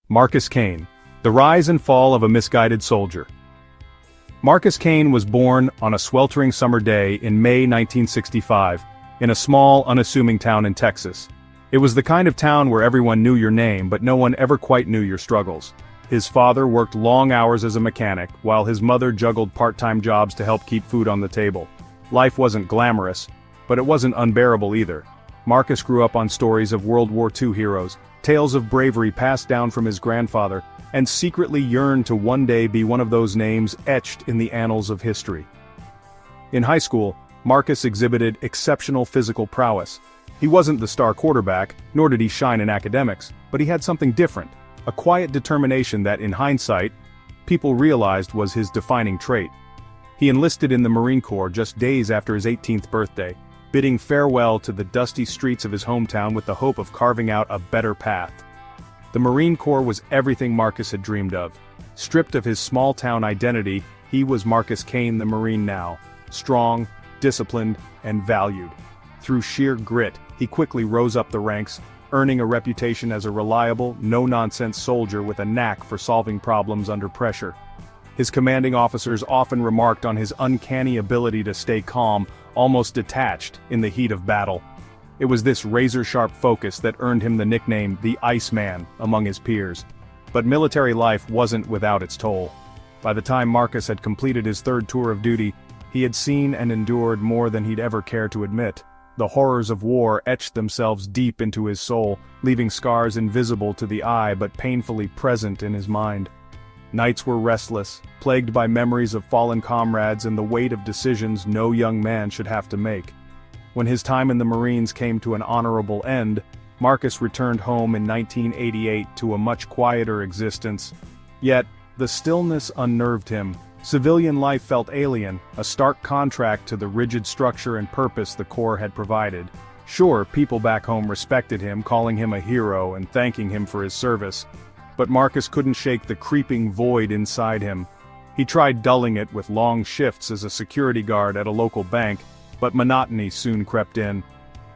Marcus Kane, the rise and fall of a misguided soldier. Marcus Kane was born on a sweltering summer day in May 1965, in a small, unassuming town in Texas. It was the kind of town where everyone knew your name but no one ever quite knew your struggles. His father worked long hours as a mechanic, while his mother juggled part-time jobs to help keep food on the table. Life wasn't glamorous, but it wasn't unbearable either. Marcus grew up on stories of World War II heroes, tales of bravery passed down from his grandfather, and secretly yearned to one day be one of those names etched in the annals of history. In high school, Marcus exhibited exceptional physical prowess. He wasn't the star quarterback, nor did he shine in academics, but he had something different, a quiet determination that, in hindsight, people realized was his defining trait. He enlisted in the Marine Corps just days after his 18th birthday, bidding farewell to the dusty streets of his hometown with the hope of carving out a better path. The Marine Corps was everything Marcus had dreamed of. Stripped of his small-town identity, he was Marcus Kane the Marine now, strong, disciplined, and valued. Through sheer grit, he quickly rose up the ranks, earning a reputation as a reliable, no-nonsense soldier with a knack for solving problems under pressure. His commanding officers often remarked on his uncanny ability to stay calm, almost detached, in the heat of battle. It was this razor-sharp focus that earned him the nickname the Iceman among his peers. But military life wasn't without its toll. By the time Marcus had completed his third tour of duty, he had seen and endured more than he'd ever care to admit. The horrors of war etched themselves deep into his soul, leaving scars invisible to the eye but painfully present in his mind. Nights were restless, plagued by memories of fallen comrades and the weight of decisions no young man should have to make. When his time in the Marines came to an honorable end, Marcus returned home in 1988 to a much quieter existence. Yet, the stillness unnerved him. Civilian life felt alien, a stark contrast to the rigid structure and purpose the Corps had provided. Sure, people back home respected him, calling him a hero and thanking him for his service. But Marcus couldn't shake the creeping void inside him. He tried dulling it with long shifts as a security guard at a local bank, but monotony soon crept in.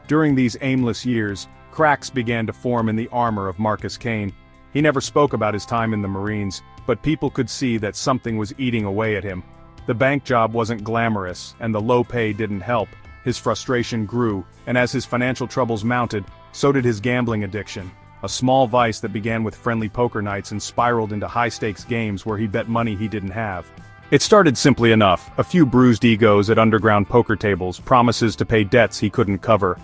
During these aimless years, cracks began to form in the armor of Marcus Kane. He never spoke about his time in the Marines, but people could see that something was eating away at him. The bank job wasn't glamorous, and the low pay didn't help. His frustration grew, and as his financial troubles mounted, so did his gambling addiction. A small vice that began with friendly poker nights and spiraled into high-stakes games where he bet money he didn't have. It started simply enough, a few bruised egos at underground poker tables, promises to pay debts he couldn't cover.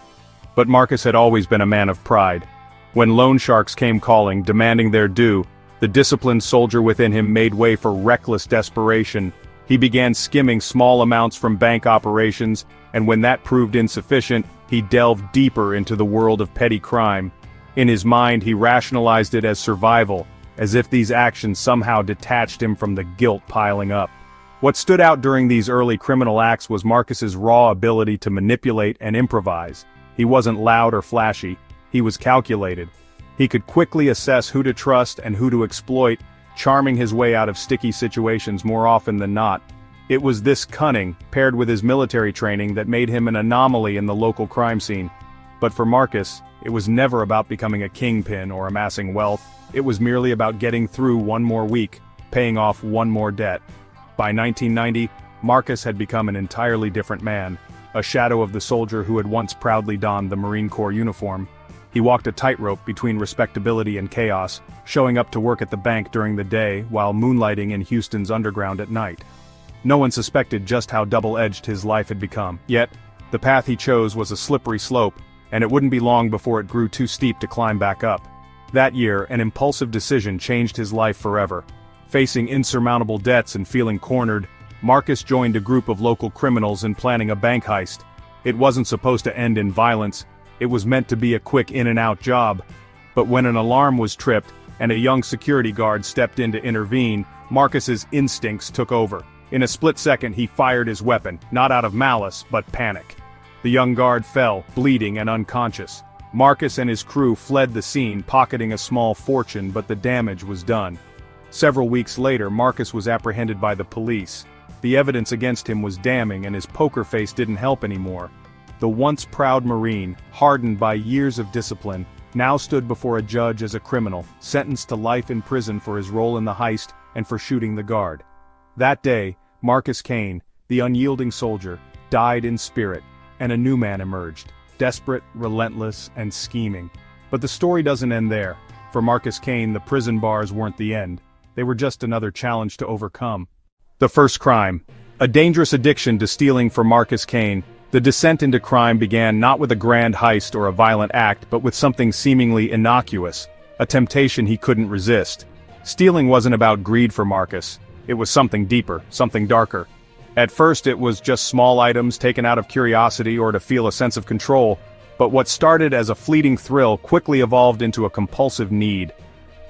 But Marcus had always been a man of pride. When loan sharks came calling, demanding their due, the disciplined soldier within him made way for reckless desperation. He began skimming small amounts from bank operations, and when that proved insufficient, he delved deeper into the world of petty crime. In his mind, he rationalized it as survival, as if these actions somehow detached him from the guilt piling up. What stood out during these early criminal acts was Marcus's raw ability to manipulate and improvise. He wasn't loud or flashy, he was calculated. He could quickly assess who to trust and who to exploit, charming his way out of sticky situations more often than not. It was this cunning, paired with his military training, that made him an anomaly in the local crime scene. But for Marcus, it was never about becoming a kingpin or amassing wealth. It was merely about getting through one more week, paying off one more debt. By 1990, Marcus had become an entirely different man, a shadow of the soldier who had once proudly donned the Marine Corps uniform. He walked a tightrope between respectability and chaos, showing up to work at the bank during the day while moonlighting in Houston's underground at night. No one suspected just how double-edged his life had become. Yet, the path he chose was a slippery slope, and it wouldn't be long before it grew too steep to climb back up. That year, an impulsive decision changed his life forever. Facing insurmountable debts and feeling cornered, Marcus joined a group of local criminals in planning a bank heist. It wasn't supposed to end in violence, it was meant to be a quick in-and-out job. But when an alarm was tripped, and a young security guard stepped in to intervene, Marcus's instincts took over. In a split second he fired his weapon, not out of malice, but panic. The young guard fell, bleeding and unconscious. Marcus and his crew fled the scene, pocketing a small fortune, but the damage was done. Several weeks later, Marcus was apprehended by the police. The evidence against him was damning, and his poker face didn't help anymore. The once proud Marine, hardened by years of discipline, now stood before a judge as a criminal, sentenced to life in prison for his role in the heist and for shooting the guard. That day, Marcus Kane, the unyielding soldier, died in spirit, and a new man emerged, desperate, relentless, and scheming. But the story doesn't end there. For Marcus Kane, the prison bars weren't the end. They were just another challenge to overcome. The first crime. A dangerous addiction to stealing for Marcus Kane, the descent into crime began not with a grand heist or a violent act but with something seemingly innocuous, a temptation he couldn't resist. Stealing wasn't about greed for Marcus. It was something deeper, something darker. At first it was just small items taken out of curiosity or to feel a sense of control, but what started as a fleeting thrill quickly evolved into a compulsive need.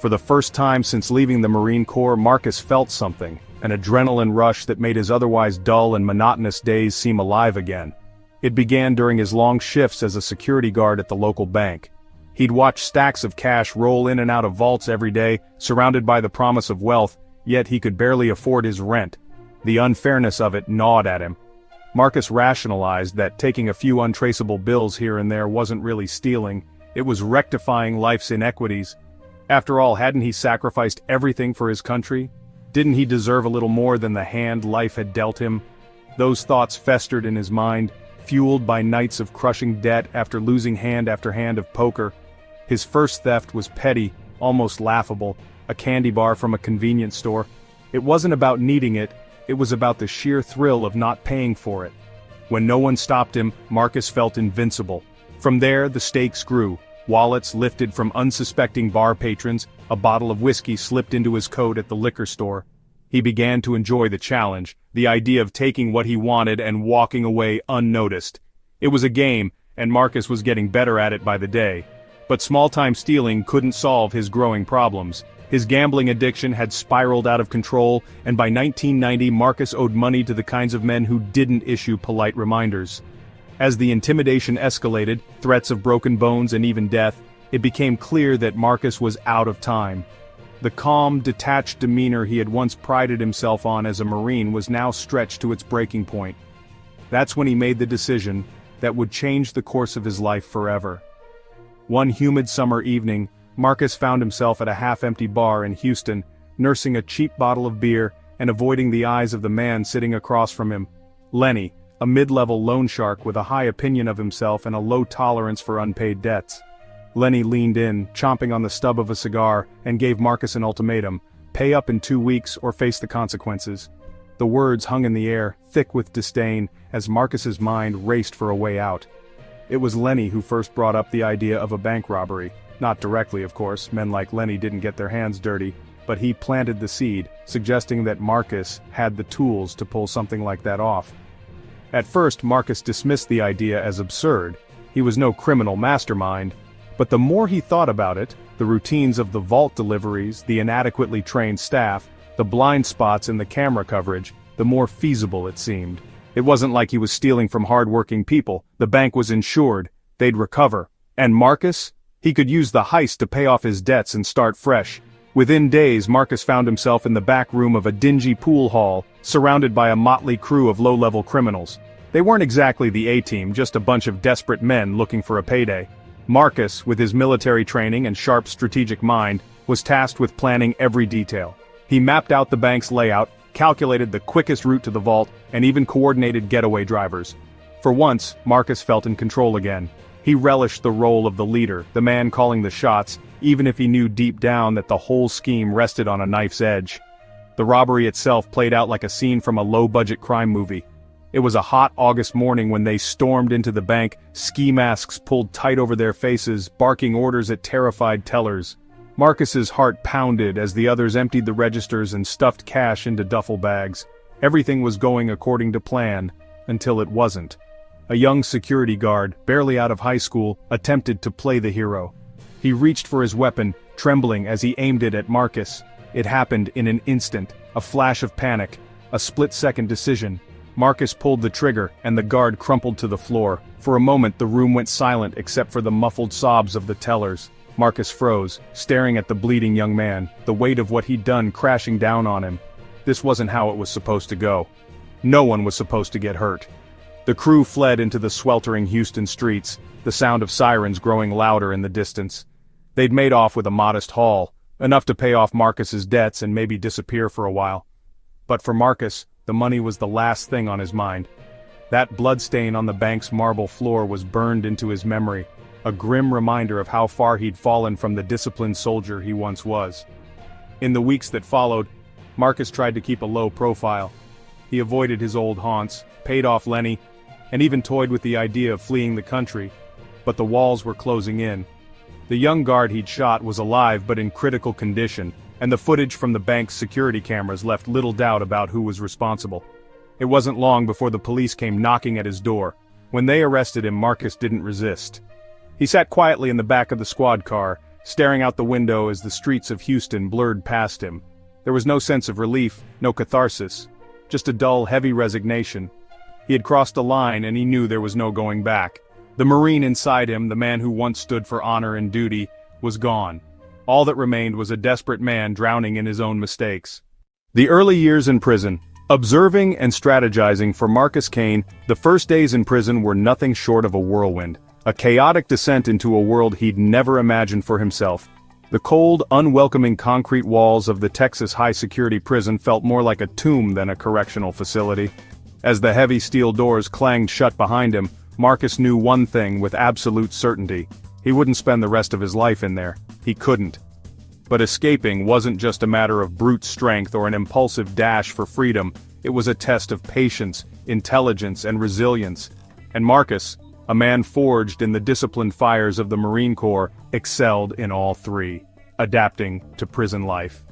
For the first time since leaving the Marine Corps, Marcus felt something, an adrenaline rush that made his otherwise dull and monotonous days seem alive again. It began during his long shifts as a security guard at the local bank. He'd watch stacks of cash roll in and out of vaults every day, surrounded by the promise of wealth, yet he could barely afford his rent. The unfairness of it gnawed at him. Marcus rationalized that taking a few untraceable bills here and there wasn't really stealing, it was rectifying life's inequities. After all, hadn't he sacrificed everything for his country? Didn't he deserve a little more than the hand life had dealt him? Those thoughts festered in his mind, fueled by nights of crushing debt after losing hand after hand of poker. His first theft was petty, almost laughable, a candy bar from a convenience store. It wasn't about needing it, it was about the sheer thrill of not paying for it. When no one stopped him, Marcus felt invincible. From there, the stakes grew. Wallets lifted from unsuspecting bar patrons, a bottle of whiskey slipped into his coat at the liquor store. He began to enjoy the challenge, the idea of taking what he wanted and walking away unnoticed. It was a game, and Marcus was getting better at it by the day. But small-time stealing couldn't solve his growing problems. His gambling addiction had spiraled out of control, and by 1990 Marcus owed money to the kinds of men who didn't issue polite reminders. As the intimidation escalated, threats of broken bones and even death, it became clear that Marcus was out of time. The calm, detached demeanor he had once prided himself on as a Marine was now stretched to its breaking point. That's when he made the decision that would change the course of his life forever. One humid summer evening, Marcus found himself at a half-empty bar in Houston, nursing a cheap bottle of beer and avoiding the eyes of the man sitting across from him. Lenny, a mid-level loan shark with a high opinion of himself and a low tolerance for unpaid debts. Lenny leaned in, chomping on the stub of a cigar, and gave Marcus an ultimatum: pay up in 2 weeks or face the consequences. The words hung in the air, thick with disdain, as Marcus's mind raced for a way out. It was Lenny who first brought up the idea of a bank robbery. Not directly, of course, men like Lenny didn't get their hands dirty, but he planted the seed, suggesting that Marcus had the tools to pull something like that off. At first, Marcus dismissed the idea as absurd. He was no criminal mastermind. But the more he thought about it, the routines of the vault deliveries, the inadequately trained staff, the blind spots in the camera coverage, the more feasible it seemed. It wasn't like he was stealing from hard-working people. The bank was insured. They'd recover. And Marcus? He could use the heist to pay off his debts and start fresh. Within days, Marcus found himself in the back room of a dingy pool hall, surrounded by a motley crew of low-level criminals. They weren't exactly the A-team, just a bunch of desperate men looking for a payday. Marcus, with his military training and sharp strategic mind, was tasked with planning every detail. He mapped out the bank's layout, calculated the quickest route to the vault, and even coordinated getaway drivers. For once, Marcus felt in control again. He relished the role of the leader, the man calling the shots, even if he knew deep down that the whole scheme rested on a knife's edge. The robbery itself played out like a scene from a low-budget crime movie. It was a hot August morning when they stormed into the bank, ski masks pulled tight over their faces, barking orders at terrified tellers. Marcus's heart pounded as the others emptied the registers and stuffed cash into duffel bags. Everything was going according to plan, until it wasn't. A young security guard, barely out of high school, attempted to play the hero. He reached for his weapon, trembling as he aimed it at Marcus. It happened in an instant, a flash of panic, a split-second decision. Marcus pulled the trigger, and the guard crumpled to the floor. For a moment the room went silent except for the muffled sobs of the tellers. Marcus froze, staring at the bleeding young man, the weight of what he'd done crashing down on him. This wasn't how it was supposed to go. No one was supposed to get hurt. The crew fled into the sweltering Houston streets, the sound of sirens growing louder in the distance. They'd made off with a modest haul, enough to pay off Marcus's debts and maybe disappear for a while. But for Marcus, the money was the last thing on his mind. That bloodstain on the bank's marble floor was burned into his memory, a grim reminder of how far he'd fallen from the disciplined soldier he once was. In the weeks that followed, Marcus tried to keep a low profile. He avoided his old haunts, paid off Lenny, and even toyed with the idea of fleeing the country. But the walls were closing in. The young guard he'd shot was alive but in critical condition, and the footage from the bank's security cameras left little doubt about who was responsible. It wasn't long before the police came knocking at his door. When they arrested him, Marcus didn't resist. He sat quietly in the back of the squad car, staring out the window as the streets of Houston blurred past him. There was no sense of relief, no catharsis, just a dull, heavy resignation. He had crossed a line and he knew there was no going back. The Marine inside him, the man who once stood for honor and duty, was gone. All that remained was a desperate man drowning in his own mistakes. The early years in prison. Observing and strategizing for Marcus Kane, the first days in prison were nothing short of a whirlwind, a chaotic descent into a world he'd never imagined for himself. The cold, unwelcoming concrete walls of the Texas high-security prison felt more like a tomb than a correctional facility. As the heavy steel doors clanged shut behind him, Marcus knew one thing with absolute certainty. He wouldn't spend the rest of his life in there. He couldn't. But escaping wasn't just a matter of brute strength or an impulsive dash for freedom. It was a test of patience, intelligence, and resilience. And Marcus, a man forged in the disciplined fires of the Marine Corps, excelled in all three, adapting to prison life.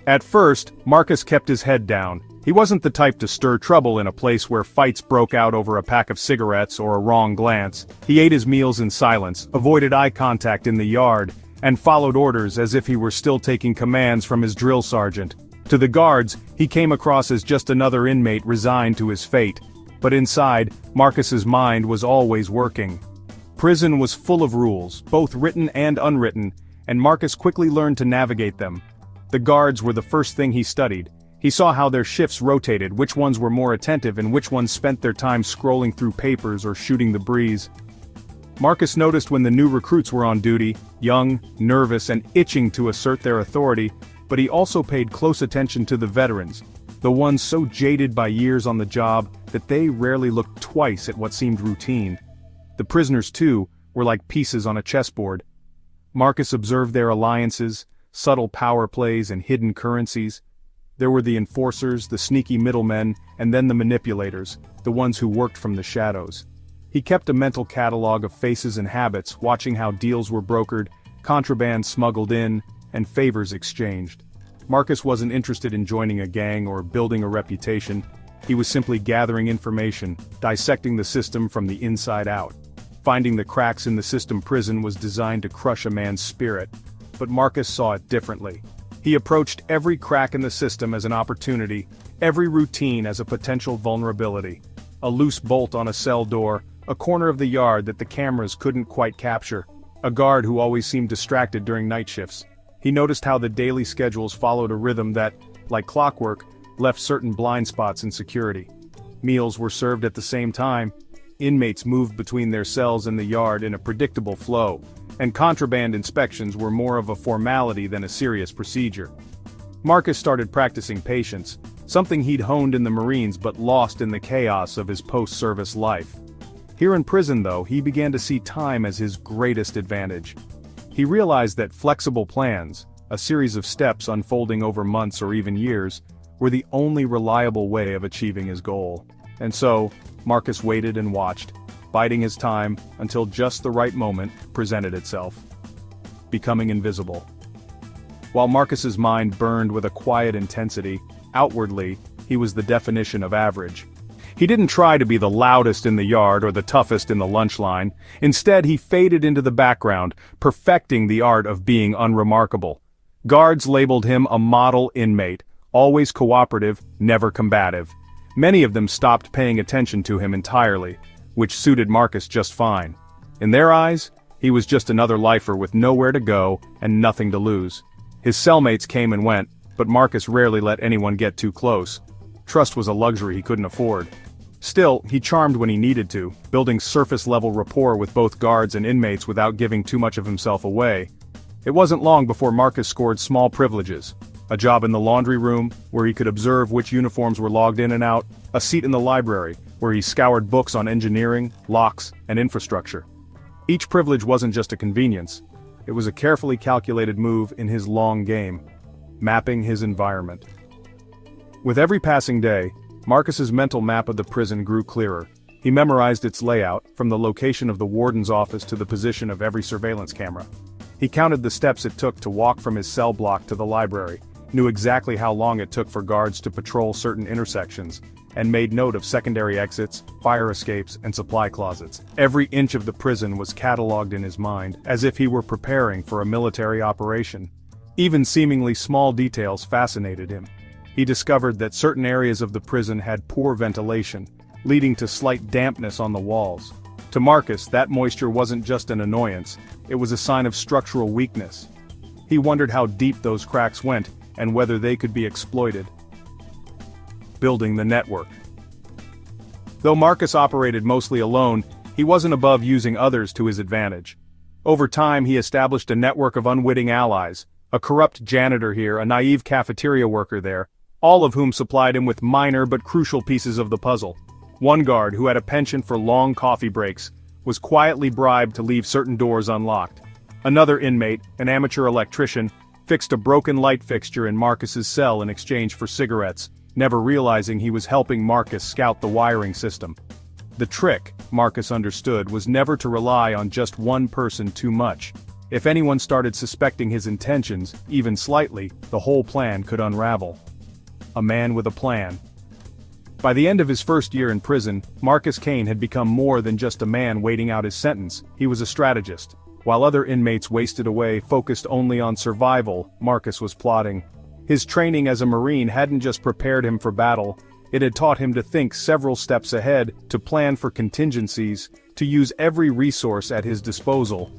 At first, Marcus kept his head down. He wasn't the type to stir trouble in a place where fights broke out over a pack of cigarettes or a wrong glance. He ate his meals in silence, avoided eye contact in the yard, and followed orders as if he were still taking commands from his drill sergeant. To the guards, he came across as just another inmate resigned to his fate. But inside, Marcus's mind was always working. Prison was full of rules, both written and unwritten, and Marcus quickly learned to navigate them. The guards were the first thing he studied. He saw how their shifts rotated, which ones were more attentive and which ones spent their time scrolling through papers or shooting the breeze. Marcus noticed when the new recruits were on duty, young, nervous, and itching to assert their authority, but he also paid close attention to the veterans, the ones so jaded by years on the job that they rarely looked twice at what seemed routine. The prisoners, too, were like pieces on a chessboard. Marcus observed their alliances, subtle power plays, and hidden currencies. There were the enforcers, the sneaky middlemen, and then the manipulators, the ones who worked from the shadows. He kept a mental catalog of faces and habits, watching how deals were brokered, contraband smuggled in, and favors exchanged. Marcus wasn't interested in joining a gang or building a reputation. He was simply gathering information, dissecting the system from the inside out. Finding the cracks in the system prison was designed to crush a man's spirit. But Marcus saw it differently. He approached every crack in the system as an opportunity, every routine as a potential vulnerability. A loose bolt on a cell door, a corner of the yard that the cameras couldn't quite capture, a guard who always seemed distracted during night shifts. He noticed how the daily schedules followed a rhythm that, like clockwork, left certain blind spots in security. Meals were served at the same time, inmates moved between their cells and the yard in a predictable flow, and contraband inspections were more of a formality than a serious procedure. Marcus started practicing patience, something he'd honed in the Marines but lost in the chaos of his post-service life. Here in prison, though, he began to see time as his greatest advantage. He realized that flexible plans, a series of steps unfolding over months or even years, were the only reliable way of achieving his goal. And so, Marcus waited and watched, biding his time until just the right moment presented itself. Becoming invisible. While Marcus's mind burned with a quiet intensity, outwardly, he was the definition of average. He didn't try to be the loudest in the yard or the toughest in the lunch line. Instead, he faded into the background, perfecting the art of being unremarkable. Guards labeled him a model inmate, always cooperative, never combative. Many of them stopped paying attention to him entirely, which suited Marcus just fine. In their eyes, he was just another lifer with nowhere to go and nothing to lose. His cellmates came and went, but Marcus rarely let anyone get too close. Trust was a luxury he couldn't afford. Still, he charmed when he needed to, building surface-level rapport with both guards and inmates without giving too much of himself away. It wasn't long before Marcus scored small privileges. A job in the laundry room, where he could observe which uniforms were logged in and out, a seat in the library, where he scoured books on engineering, locks, and infrastructure. Each privilege wasn't just a convenience, it was a carefully calculated move in his long game, mapping his environment. With every passing day, Marcus's mental map of the prison grew clearer. He memorized its layout, from the location of the warden's office to the position of every surveillance camera. He counted the steps it took to walk from his cell block to the library, knew exactly how long it took for guards to patrol certain intersections, and made note of secondary exits, fire escapes, and supply closets. Every inch of the prison was catalogued in his mind, as if he were preparing for a military operation. Even seemingly small details fascinated him. He discovered that certain areas of the prison had poor ventilation, leading to slight dampness on the walls. To Marcus, that moisture wasn't just an annoyance, it was a sign of structural weakness. He wondered how deep those cracks went, and whether they could be exploited. Building the network. Though Marcus operated mostly alone, he wasn't above using others to his advantage. Over time he established a network of unwitting allies, a corrupt janitor here, a naive cafeteria worker there, all of whom supplied him with minor but crucial pieces of the puzzle. One guard, who had a penchant for long coffee breaks, was quietly bribed to leave certain doors unlocked. Another inmate, an amateur electrician, fixed a broken light fixture in Marcus's cell in exchange for cigarettes, never realizing he was helping Marcus scout the wiring system. The trick, Marcus understood, was never to rely on just one person too much. If anyone started suspecting his intentions, even slightly, the whole plan could unravel. A man with a plan. By the end of his first year in prison, Marcus Kane had become more than just a man waiting out his sentence. He was a strategist. While other inmates wasted away, focused only on survival, Marcus was plotting. His training as a Marine hadn't just prepared him for battle, it had taught him to think several steps ahead, to plan for contingencies, to use every resource at his disposal.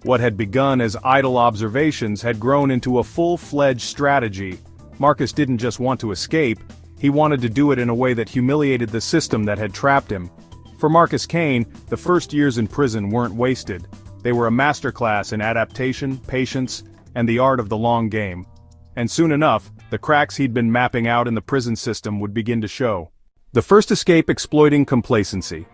What had begun as idle observations had grown into a full-fledged strategy. Marcus didn't just want to escape, he wanted to do it in a way that humiliated the system that had trapped him. For Marcus Kane, the first years in prison weren't wasted. They were a masterclass in adaptation, patience, and the art of the long game. And soon enough, the cracks he'd been mapping out in the prison system would begin to show. The first escape exploiting complacency.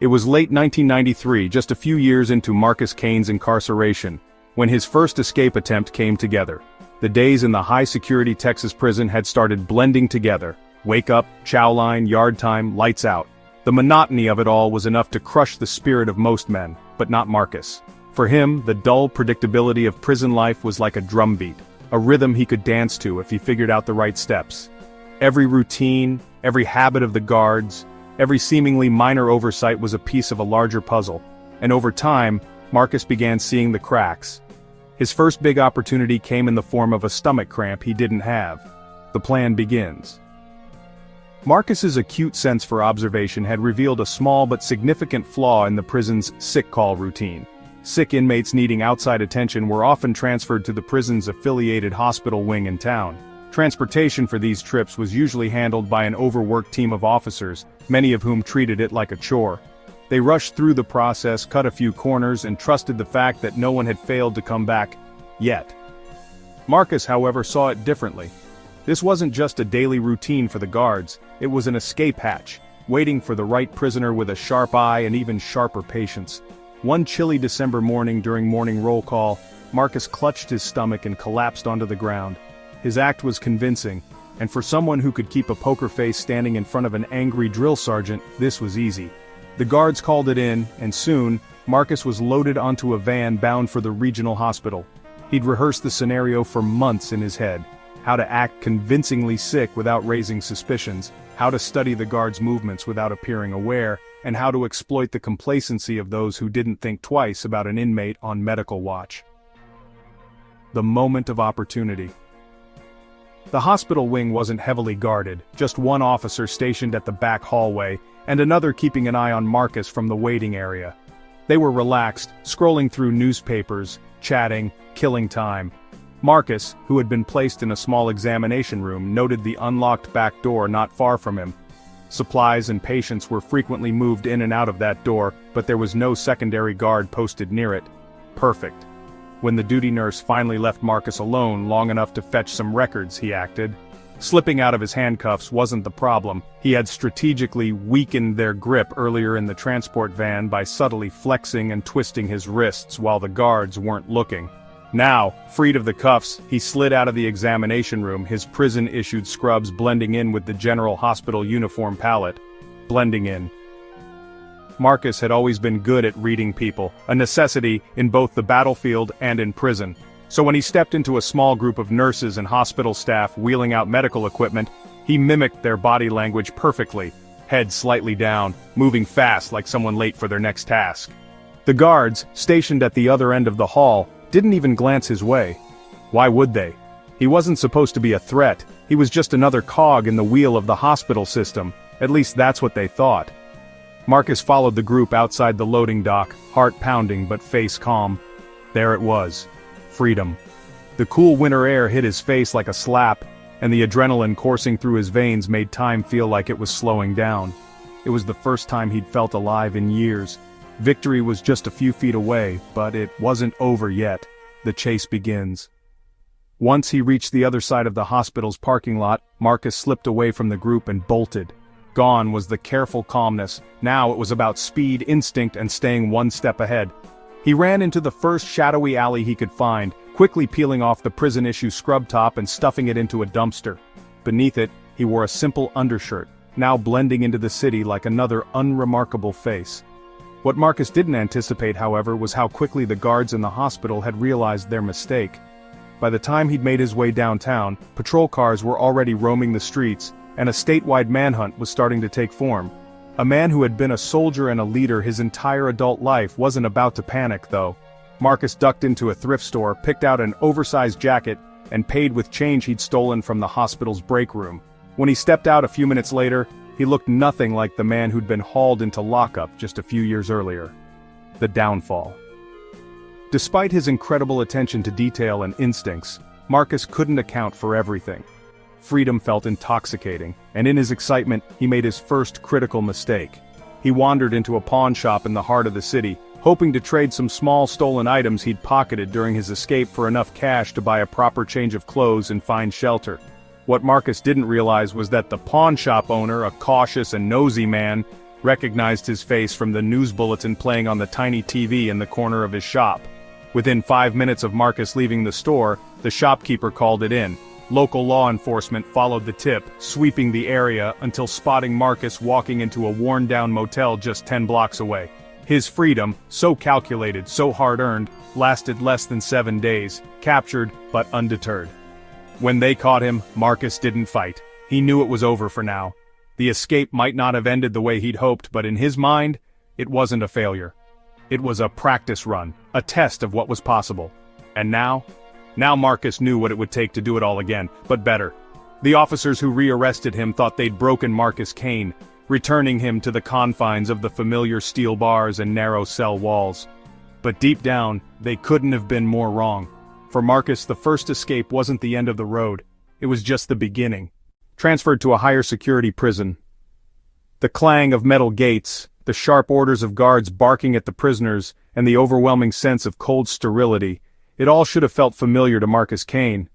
It was late 1993, just a few years into Marcus Kane's incarceration, when his first escape attempt came together. The days in the high-security Texas prison had started blending together. Wake up, chow line, yard time, lights out. The monotony of it all was enough to crush the spirit of most men, but not Marcus. For him, the dull predictability of prison life was like a drumbeat, a rhythm he could dance to if he figured out the right steps. Every routine, every habit of the guards, every seemingly minor oversight was a piece of a larger puzzle, and over time, Marcus began seeing the cracks. His first big opportunity came in the form of a stomach cramp he didn't have. The plan begins. Marcus's acute sense for observation had revealed a small but significant flaw in the prison's sick call routine. Sick inmates needing outside attention were often transferred to the prison's affiliated hospital wing in town. Transportation for these trips was usually handled by an overworked team of officers, many of whom treated it like a chore. They rushed through the process, cut a few corners, and trusted the fact that no one had failed to come back, yet. Marcus, however, saw it differently. This wasn't just a daily routine for the guards, it was an escape hatch, waiting for the right prisoner with a sharp eye and even sharper patience. One chilly December morning during morning roll call, Marcus clutched his stomach and collapsed onto the ground. His act was convincing, and for someone who could keep a poker face standing in front of an angry drill sergeant, this was easy. The guards called it in, and soon, Marcus was loaded onto a van bound for the regional hospital. He'd rehearsed the scenario for months in his head. How to act convincingly sick without raising suspicions, how to study the guards' movements without appearing aware, and how to exploit the complacency of those who didn't think twice about an inmate on medical watch. The moment of opportunity. The hospital wing wasn't heavily guarded, just one officer stationed at the back hallway, and another keeping an eye on Marcus from the waiting area. They were relaxed, scrolling through newspapers, chatting, killing time. Marcus, who had been placed in a small examination room, noted the unlocked back door not far from him. Supplies and patients were frequently moved in and out of that door, but there was no secondary guard posted near it. Perfect. When the duty nurse finally left Marcus alone long enough to fetch some records, he acted. Slipping out of his handcuffs wasn't the problem. He had strategically weakened their grip earlier in the transport van by subtly flexing and twisting his wrists while the guards weren't looking. Now, freed of the cuffs, he slid out of the examination room, his prison-issued scrubs blending in with the general hospital uniform palette. Blending in. Marcus had always been good at reading people, a necessity in both the battlefield and in prison. So when he stepped into a small group of nurses and hospital staff wheeling out medical equipment, he mimicked their body language perfectly, head slightly down, moving fast like someone late for their next task. The guards, stationed at the other end of the hall, didn't even glance his way. Why would they? He wasn't supposed to be a threat, he was just another cog in the wheel of the hospital system, at least that's what they thought. Marcus followed the group outside the loading dock, heart pounding but face calm. There it was. Freedom. The cool winter air hit his face like a slap, and the adrenaline coursing through his veins made time feel like it was slowing down. It was the first time he'd felt alive in years. Victory was just a few feet away, but it wasn't over yet. The chase begins. Once he reached the other side of the hospital's parking lot, Marcus slipped away from the group and bolted. Gone was the careful calmness. Now it was about speed, instinct, and staying one step ahead. He ran into the first shadowy alley he could find, quickly peeling off the prison-issue scrub top and stuffing it into a dumpster. Beneath it, he wore a simple undershirt, now blending into the city like another unremarkable face. What Marcus didn't anticipate, however, was how quickly the guards in the hospital had realized their mistake. By the time he'd made his way downtown, patrol cars were already roaming the streets, and a statewide manhunt was starting to take form. A man who had been a soldier and a leader his entire adult life wasn't about to panic, though. Marcus ducked into a thrift store, picked out an oversized jacket, and paid with change he'd stolen from the hospital's break room. When he stepped out a few minutes later, he looked nothing like the man who'd been hauled into lockup just a few years earlier. The downfall. Despite his incredible attention to detail and instincts, Marcus couldn't account for everything. Freedom felt intoxicating, and in his excitement, he made his first critical mistake. He wandered into a pawn shop in the heart of the city, hoping to trade some small stolen items he'd pocketed during his escape for enough cash to buy a proper change of clothes and find shelter. What Marcus didn't realize was that the pawn shop owner, a cautious and nosy man, recognized his face from the news bulletin playing on the tiny TV in the corner of his shop. Within 5 minutes of Marcus leaving the store, the shopkeeper called it in. Local law enforcement followed the tip, sweeping the area until spotting Marcus walking into a worn-down motel just 10 blocks away. His freedom, so calculated, so hard-earned, lasted less than 7 days, captured but undeterred. When they caught him, Marcus didn't fight. He knew it was over for now. The escape might not have ended the way he'd hoped, but in his mind, it wasn't a failure. It was a practice run, a test of what was possible. And now Marcus knew what it would take to do it all again, but better. The officers who rearrested him thought they'd broken Marcus Kane, returning him to the confines of the familiar steel bars and narrow cell walls. But deep down, they couldn't have been more wrong. For Marcus, the first escape wasn't the end of the road. It was just the beginning. Transferred to a higher security prison. The clang of metal gates, the sharp orders of guards barking at the prisoners, and the overwhelming sense of cold sterility, it all should have felt familiar to Marcus Kane.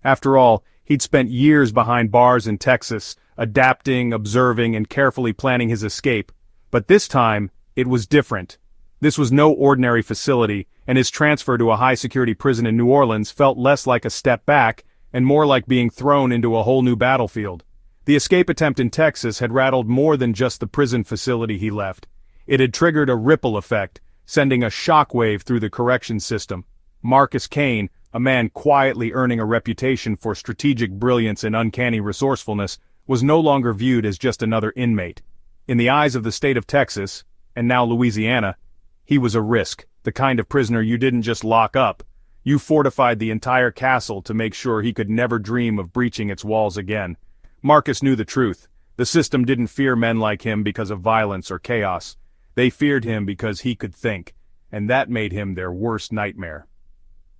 After all, he'd spent years behind bars in Texas, adapting, observing, and carefully planning his escape. But this time, it was different. This was no ordinary facility, and his transfer to a high-security prison in New Orleans felt less like a step back, and more like being thrown into a whole new battlefield. The escape attempt in Texas had rattled more than just the prison facility he left. It had triggered a ripple effect, sending a shockwave through the corrections system. Marcus Kane, a man quietly earning a reputation for strategic brilliance and uncanny resourcefulness, was no longer viewed as just another inmate. In the eyes of the state of Texas, and now Louisiana, he was a risk, the kind of prisoner you didn't just lock up. You fortified the entire castle to make sure he could never dream of breaching its walls again. Marcus knew the truth. The system didn't fear men like him because of violence or chaos. They feared him because he could think, and that made him their worst nightmare.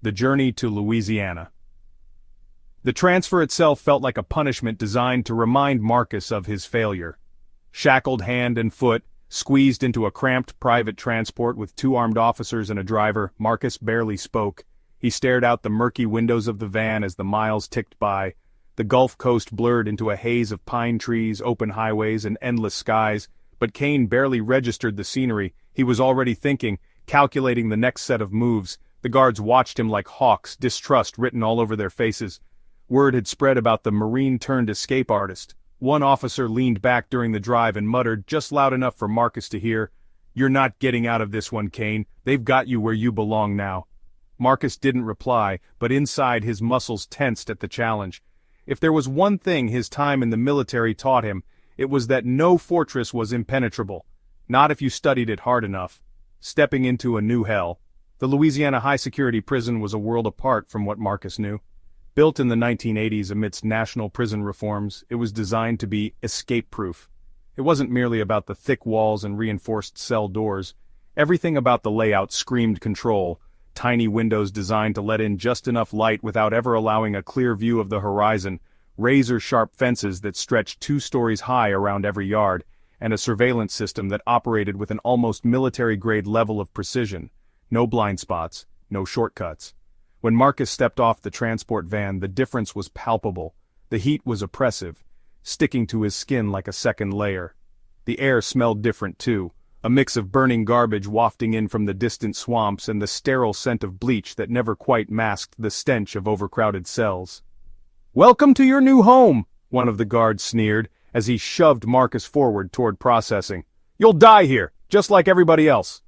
The journey to Louisiana. The transfer itself felt like a punishment designed to remind Marcus of his failure. Shackled hand and foot, squeezed into a cramped private transport with 2 armed officers and a driver, Marcus barely spoke. He stared out the murky windows of the van as the miles ticked by. The Gulf Coast blurred into a haze of pine trees, open highways, and endless skies, but Kane barely registered the scenery. He was already thinking, calculating the next set of moves. The guards watched him like hawks, distrust written all over their faces. Word had spread about the Marine-turned-escape artist. One officer leaned back during the drive and muttered, just loud enough for Marcus to hear, "You're not getting out of this one, Kane. They've got you where you belong now." Marcus didn't reply, but inside his muscles tensed at the challenge. If there was one thing his time in the military taught him, it was that no fortress was impenetrable. Not if you studied it hard enough. Stepping into a new hell. The Louisiana high-security prison was a world apart from what Marcus knew. Built in the 1980s amidst national prison reforms, it was designed to be escape-proof. It wasn't merely about the thick walls and reinforced cell doors. Everything about the layout screamed control. Tiny windows designed to let in just enough light without ever allowing a clear view of the horizon, razor-sharp fences that stretched 2 stories high around every yard, and a surveillance system that operated with an almost military-grade level of precision. No blind spots, no shortcuts. When Marcus stepped off the transport van, the difference was palpable. The heat was oppressive, sticking to his skin like a second layer. The air smelled different too, a mix of burning garbage wafting in from the distant swamps and the sterile scent of bleach that never quite masked the stench of overcrowded cells. "Welcome to your new home," one of the guards sneered, as he shoved Marcus forward toward processing. "You'll die here, just like everybody else."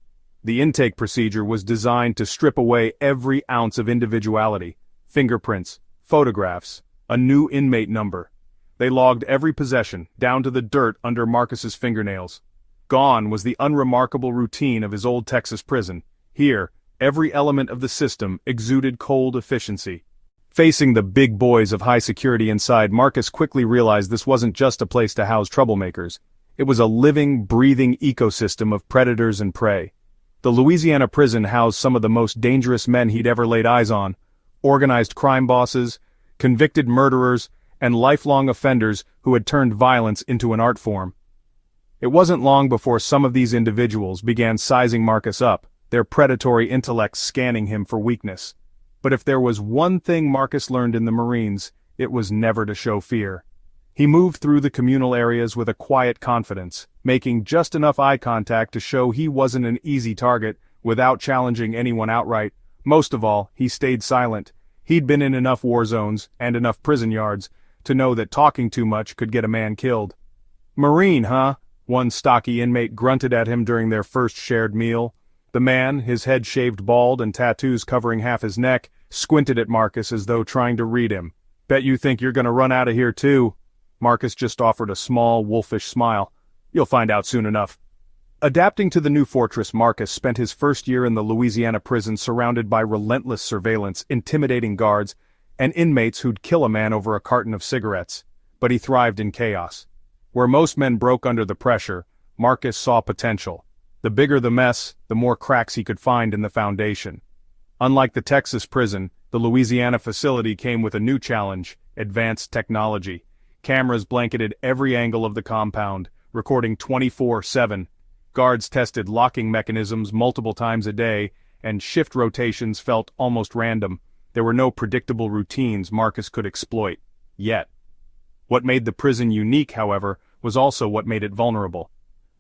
The intake procedure was designed to strip away every ounce of individuality. Fingerprints, photographs, a new inmate number. They logged every possession, down to the dirt under Marcus's fingernails. Gone was the unremarkable routine of his old Texas prison. Here, every element of the system exuded cold efficiency. Facing the big boys of high security inside, Marcus quickly realized this wasn't just a place to house troublemakers. It was a living, breathing ecosystem of predators and prey. The Louisiana prison housed some of the most dangerous men he'd ever laid eyes on. Organized crime bosses, convicted murderers, and lifelong offenders who had turned violence into an art form. It wasn't long before some of these individuals began sizing Marcus up, their predatory intellects scanning him for weakness. But if there was one thing Marcus learned in the Marines, it was never to show fear. He moved through the communal areas with a quiet confidence, making just enough eye contact to show he wasn't an easy target, without challenging anyone outright. Most of all, he stayed silent. He'd been in enough war zones, and enough prison yards, to know that talking too much could get a man killed. "Marine, huh?" One stocky inmate grunted at him during their first shared meal. The man, his head shaved bald and tattoos covering half his neck, squinted at Marcus as though trying to read him. "Bet you think you're gonna run out of here too." Marcus just offered a small, wolfish smile. "You'll find out soon enough." Adapting to the new fortress, Marcus spent his first year in the Louisiana prison surrounded by relentless surveillance, intimidating guards, and inmates who'd kill a man over a carton of cigarettes. But he thrived in chaos. Where most men broke under the pressure, Marcus saw potential. The bigger the mess, the more cracks he could find in the foundation. Unlike the Texas prison, the Louisiana facility came with a new challenge: advanced technology. Cameras blanketed every angle of the compound, recording 24/7. Guards tested locking mechanisms multiple times a day, and shift rotations felt almost random. There were no predictable routines Marcus could exploit. Yet. What made the prison unique, however, was also what made it vulnerable.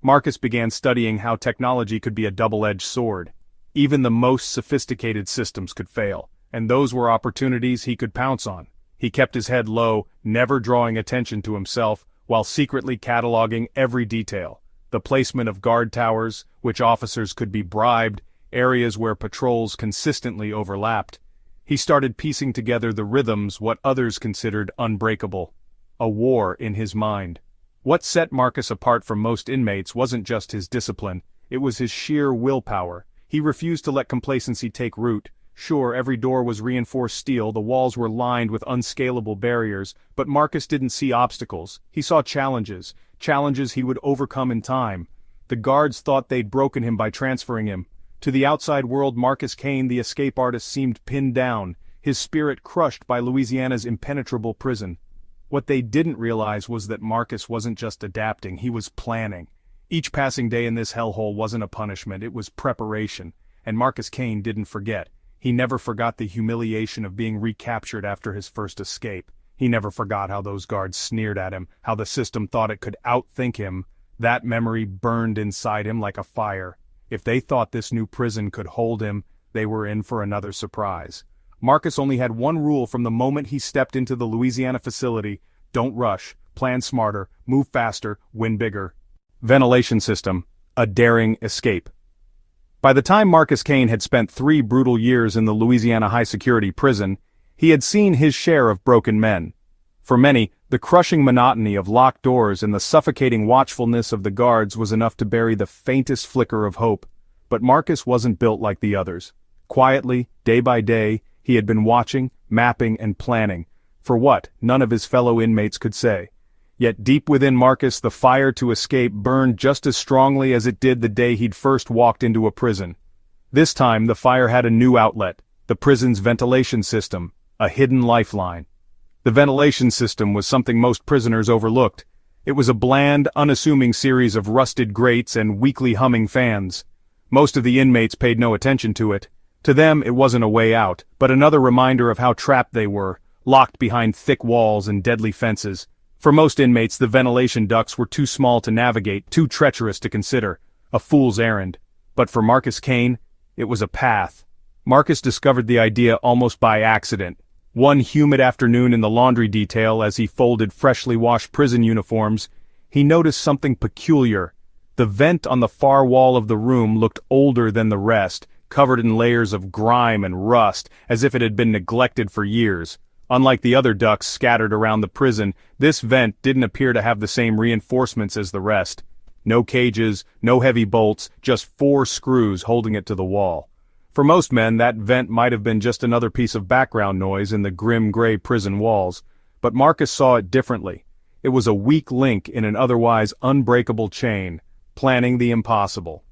Marcus began studying how technology could be a double-edged sword. Even the most sophisticated systems could fail, and those were opportunities he could pounce on. He kept his head low, never drawing attention to himself, while secretly cataloging every detail. The placement of guard towers, which officers could be bribed, areas where patrols consistently overlapped. He started piecing together the rhythms what others considered unbreakable. A war in his mind. What set Marcus apart from most inmates wasn't just his discipline, it was his sheer willpower. He refused to let complacency take root. Sure, every door was reinforced steel, the walls were lined with unscalable barriers, but Marcus didn't see obstacles. He saw challenges he would overcome in time. The guards thought they'd broken him by transferring him. To the outside world, Marcus Kane, the escape artist, seemed pinned down, his spirit crushed by Louisiana's impenetrable prison. What they didn't realize was that Marcus wasn't just adapting, he was planning. Each passing day in this hellhole wasn't a punishment, it was preparation. And Marcus Kane didn't forget. He never forgot the humiliation of being recaptured after his first escape. He never forgot how those guards sneered at him, how the system thought it could outthink him. That memory burned inside him like a fire. If they thought this new prison could hold him, they were in for another surprise. Marcus only had one rule from the moment he stepped into the Louisiana facility: don't rush, plan smarter, move faster, win bigger. Ventilation system, a daring escape. By the time Marcus Kane had spent 3 brutal years in the Louisiana high-security prison, he had seen his share of broken men. For many, the crushing monotony of locked doors and the suffocating watchfulness of the guards was enough to bury the faintest flicker of hope. But Marcus wasn't built like the others. Quietly, day by day, he had been watching, mapping, and planning. For what, none of his fellow inmates could say. Yet deep within Marcus, the fire to escape burned just as strongly as it did the day he'd first walked into a prison. This time, the fire had a new outlet: the prison's ventilation system, a hidden lifeline. The ventilation system was something most prisoners overlooked. It was a bland, unassuming series of rusted grates and weakly humming fans. Most of the inmates paid no attention to it. To them, it wasn't a way out, but another reminder of how trapped they were, locked behind thick walls and deadly fences. For most inmates, the ventilation ducts were too small to navigate, too treacherous to consider. A fool's errand. But for Marcus Kane, it was a path. Marcus discovered the idea almost by accident. One humid afternoon in the laundry detail, as he folded freshly washed prison uniforms, he noticed something peculiar. The vent on the far wall of the room looked older than the rest, covered in layers of grime and rust, as if it had been neglected for years. Unlike the other ducts scattered around the prison, this vent didn't appear to have the same reinforcements as the rest. No cages, no heavy bolts, just 4 screws holding it to the wall. For most men, that vent might have been just another piece of background noise in the grim gray prison walls, but Marcus saw it differently. It was a weak link in an otherwise unbreakable chain, planning the impossible.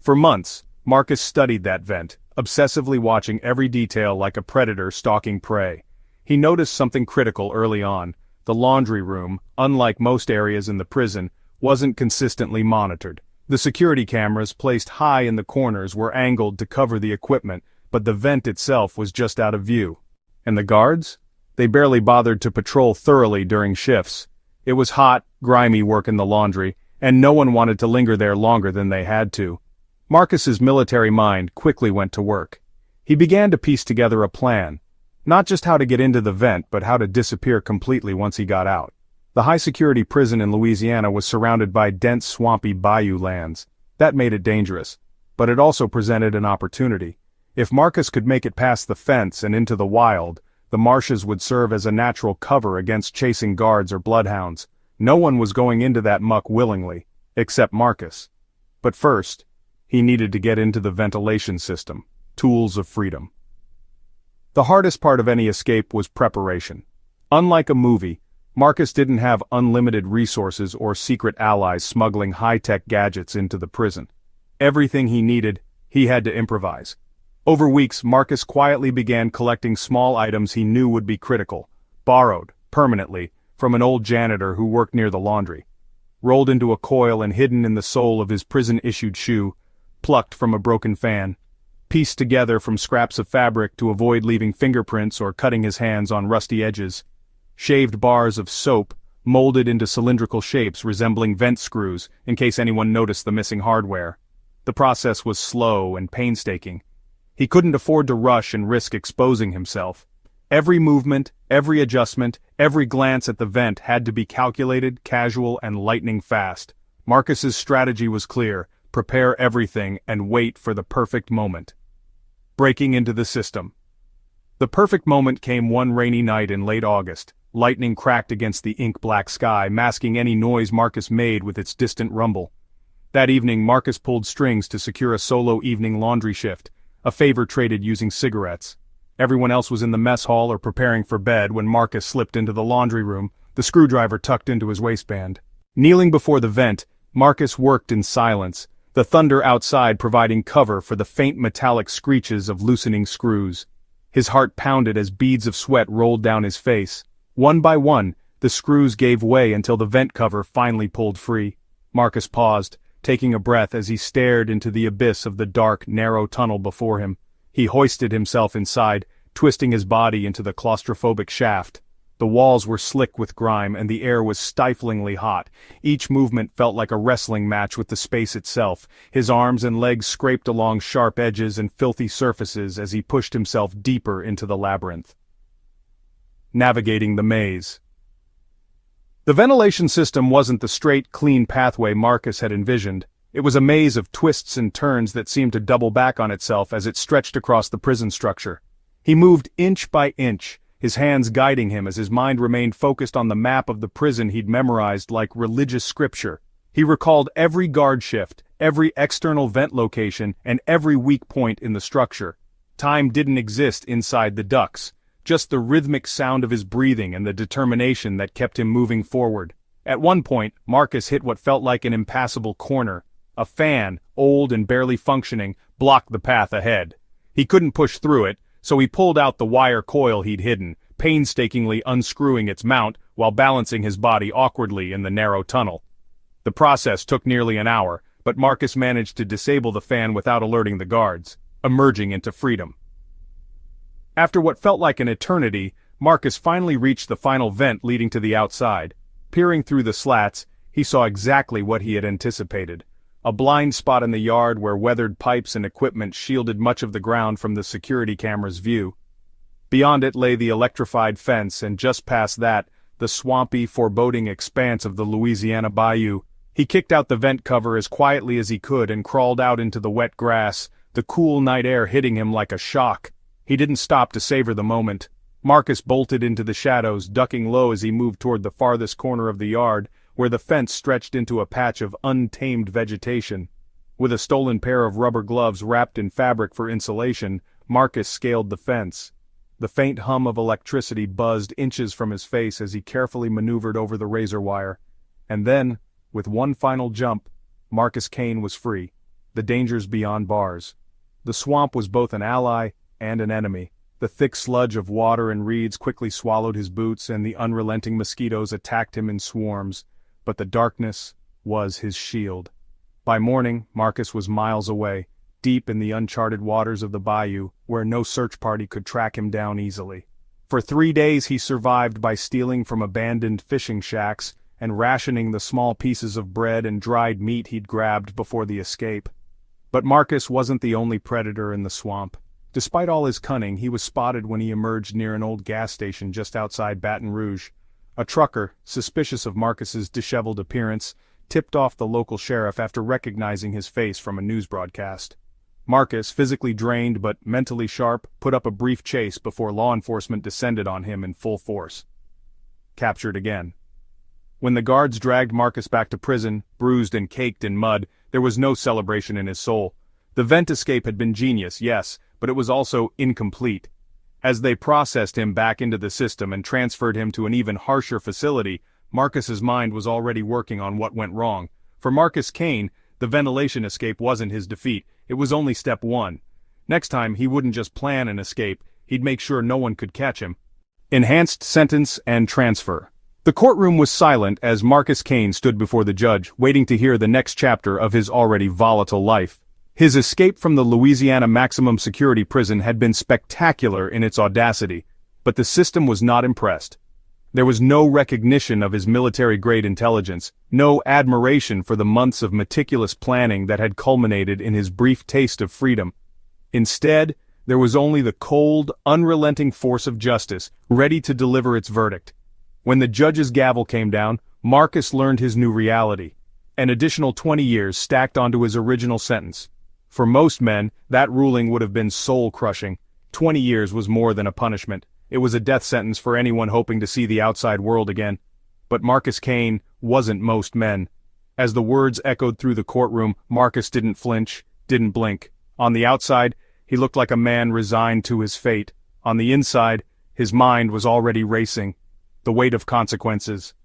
For months, Marcus studied that vent, obsessively watching every detail like a predator stalking prey. He noticed something critical early on. The laundry room, unlike most areas in the prison, wasn't consistently monitored. The security cameras placed high in the corners were angled to cover the equipment, but the vent itself was just out of view. And the guards? They barely bothered to patrol thoroughly during shifts. It was hot, grimy work in the laundry, and no one wanted to linger there longer than they had to. Marcus's military mind quickly went to work. He began to piece together a plan. Not just how to get into the vent, but how to disappear completely once he got out. The high-security prison in Louisiana was surrounded by dense swampy bayou lands. That made it dangerous. But it also presented an opportunity. If Marcus could make it past the fence and into the wild, the marshes would serve as a natural cover against chasing guards or bloodhounds. No one was going into that muck willingly, except Marcus. But first, he needed to get into the ventilation system. Tools of freedom. The hardest part of any escape was preparation. Unlike a movie, Marcus didn't have unlimited resources or secret allies smuggling high-tech gadgets into the prison. Everything he needed, he had to improvise. Over weeks, Marcus quietly began collecting small items he knew would be critical, borrowed, permanently, from an old janitor who worked near the laundry. Rolled into a coil and hidden in the sole of his prison-issued shoe, plucked from a broken fan, pieced together from scraps of fabric to avoid leaving fingerprints or cutting his hands on rusty edges. Shaved bars of soap, molded into cylindrical shapes resembling vent screws, in case anyone noticed the missing hardware. The process was slow and painstaking. He couldn't afford to rush and risk exposing himself. Every movement, every adjustment, every glance at the vent had to be calculated, casual, and lightning fast. Marcus's strategy was clear: prepare everything and wait for the perfect moment. Breaking into the system. The perfect moment came one rainy night in late August. Lightning cracked against the ink-black sky, masking any noise Marcus made with its distant rumble. That evening, Marcus pulled strings to secure a solo evening laundry shift, a favor traded using cigarettes. Everyone else was in the mess hall or preparing for bed when Marcus slipped into the laundry room, the screwdriver tucked into his waistband. Kneeling before the vent, Marcus worked in silence, the thunder outside providing cover for the faint metallic screeches of loosening screws. His heart pounded as beads of sweat rolled down his face. One by one, the screws gave way until the vent cover finally pulled free. Marcus paused, taking a breath as he stared into the abyss of the dark, narrow tunnel before him. He hoisted himself inside, twisting his body into the claustrophobic shaft. The walls were slick with grime and the air was stiflingly hot. Each movement felt like a wrestling match with the space itself. His arms and legs scraped along sharp edges and filthy surfaces as he pushed himself deeper into the labyrinth. Navigating the maze. The ventilation system wasn't the straight, clean pathway Marcus had envisioned. It was a maze of twists and turns that seemed to double back on itself as it stretched across the prison structure. He moved inch by inch, his hands guiding him as his mind remained focused on the map of the prison he'd memorized like religious scripture. He recalled every guard shift, every external vent location, and every weak point in the structure. Time didn't exist inside the ducts, just the rhythmic sound of his breathing and the determination that kept him moving forward. At one point, Marcus hit what felt like an impassable corner. A fan, old and barely functioning, blocked the path ahead. He couldn't push through it, so he pulled out the wire coil he'd hidden, painstakingly unscrewing its mount while balancing his body awkwardly in the narrow tunnel. The process took nearly an hour, but Marcus managed to disable the fan without alerting the guards, emerging into freedom. After what felt like an eternity, Marcus finally reached the final vent leading to the outside. Peering through the slats, he saw exactly what he had anticipated. A blind spot in the yard where weathered pipes and equipment shielded much of the ground from the security camera's view. Beyond it lay the electrified fence, and just past that, the swampy, foreboding expanse of the Louisiana Bayou. He kicked out the vent cover as quietly as he could and crawled out into the wet grass, the cool night air hitting him like a shock. He didn't stop to savor the moment. Marcus bolted into the shadows, ducking low as he moved toward the farthest corner of the yard, where the fence stretched into a patch of untamed vegetation. With a stolen pair of rubber gloves wrapped in fabric for insulation, Marcus scaled the fence. The faint hum of electricity buzzed inches from his face as he carefully maneuvered over the razor wire. And then, with one final jump, Marcus Kane was free, the dangers beyond bars. The swamp was both an ally and an enemy. The thick sludge of water and reeds quickly swallowed his boots, and the unrelenting mosquitoes attacked him in swarms. But the darkness was his shield. By morning, Marcus was miles away, deep in the uncharted waters of the bayou, where no search party could track him down easily. For 3 days he survived by stealing from abandoned fishing shacks and rationing the small pieces of bread and dried meat he'd grabbed before the escape. But Marcus wasn't the only predator in the swamp. Despite all his cunning, he was spotted when he emerged near an old gas station just outside Baton Rouge. A trucker, suspicious of Marcus's disheveled appearance, tipped off the local sheriff after recognizing his face from a news broadcast. Marcus, physically drained but mentally sharp, put up a brief chase before law enforcement descended on him in full force. Captured again. When the guards dragged Marcus back to prison, bruised and caked in mud, there was no celebration in his soul. The vent escape had been genius, yes, but it was also incomplete. As they processed him back into the system and transferred him to an even harsher facility, Marcus's mind was already working on what went wrong. For Marcus Kane, the ventilation escape wasn't his defeat, it was only step one. Next time, he wouldn't just plan an escape, he'd make sure no one could catch him. Enhanced sentence and transfer. The courtroom was silent as Marcus Kane stood before the judge, waiting to hear the next chapter of his already volatile life. His escape from the Louisiana maximum security prison had been spectacular in its audacity, but the system was not impressed. There was no recognition of his military-grade intelligence, no admiration for the months of meticulous planning that had culminated in his brief taste of freedom. Instead, there was only the cold, unrelenting force of justice, ready to deliver its verdict. When the judge's gavel came down, Marcus learned his new reality. An additional 20 years stacked onto his original sentence. For most men, that ruling would have been soul-crushing. 20 years was more than a punishment. It was a death sentence for anyone hoping to see the outside world again. But Marcus Kane wasn't most men. As the words echoed through the courtroom, Marcus didn't flinch, didn't blink. On the outside, he looked like a man resigned to his fate. On the inside, his mind was already racing. The weight of consequences.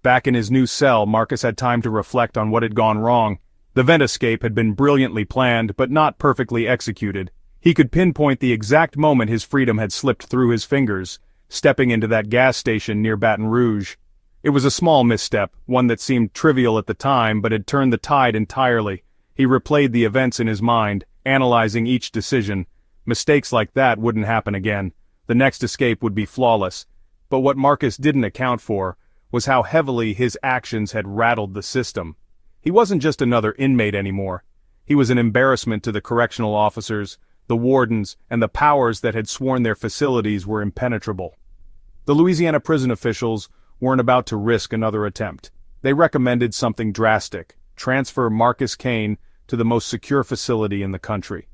Back in his new cell, Marcus had time to reflect on what had gone wrong. The vent escape had been brilliantly planned, but not perfectly executed. He could pinpoint the exact moment his freedom had slipped through his fingers, stepping into that gas station near Baton Rouge. It was a small misstep, one that seemed trivial at the time but had turned the tide entirely. He replayed the events in his mind, analyzing each decision. Mistakes like that wouldn't happen again. The next escape would be flawless. But what Marcus didn't account for was how heavily his actions had rattled the system. He wasn't just another inmate anymore. He was an embarrassment to the correctional officers, the wardens, and the powers that had sworn their facilities were impenetrable. The Louisiana prison officials weren't about to risk another attempt. They recommended something drastic: transfer Marcus Kane to the most secure facility in the country.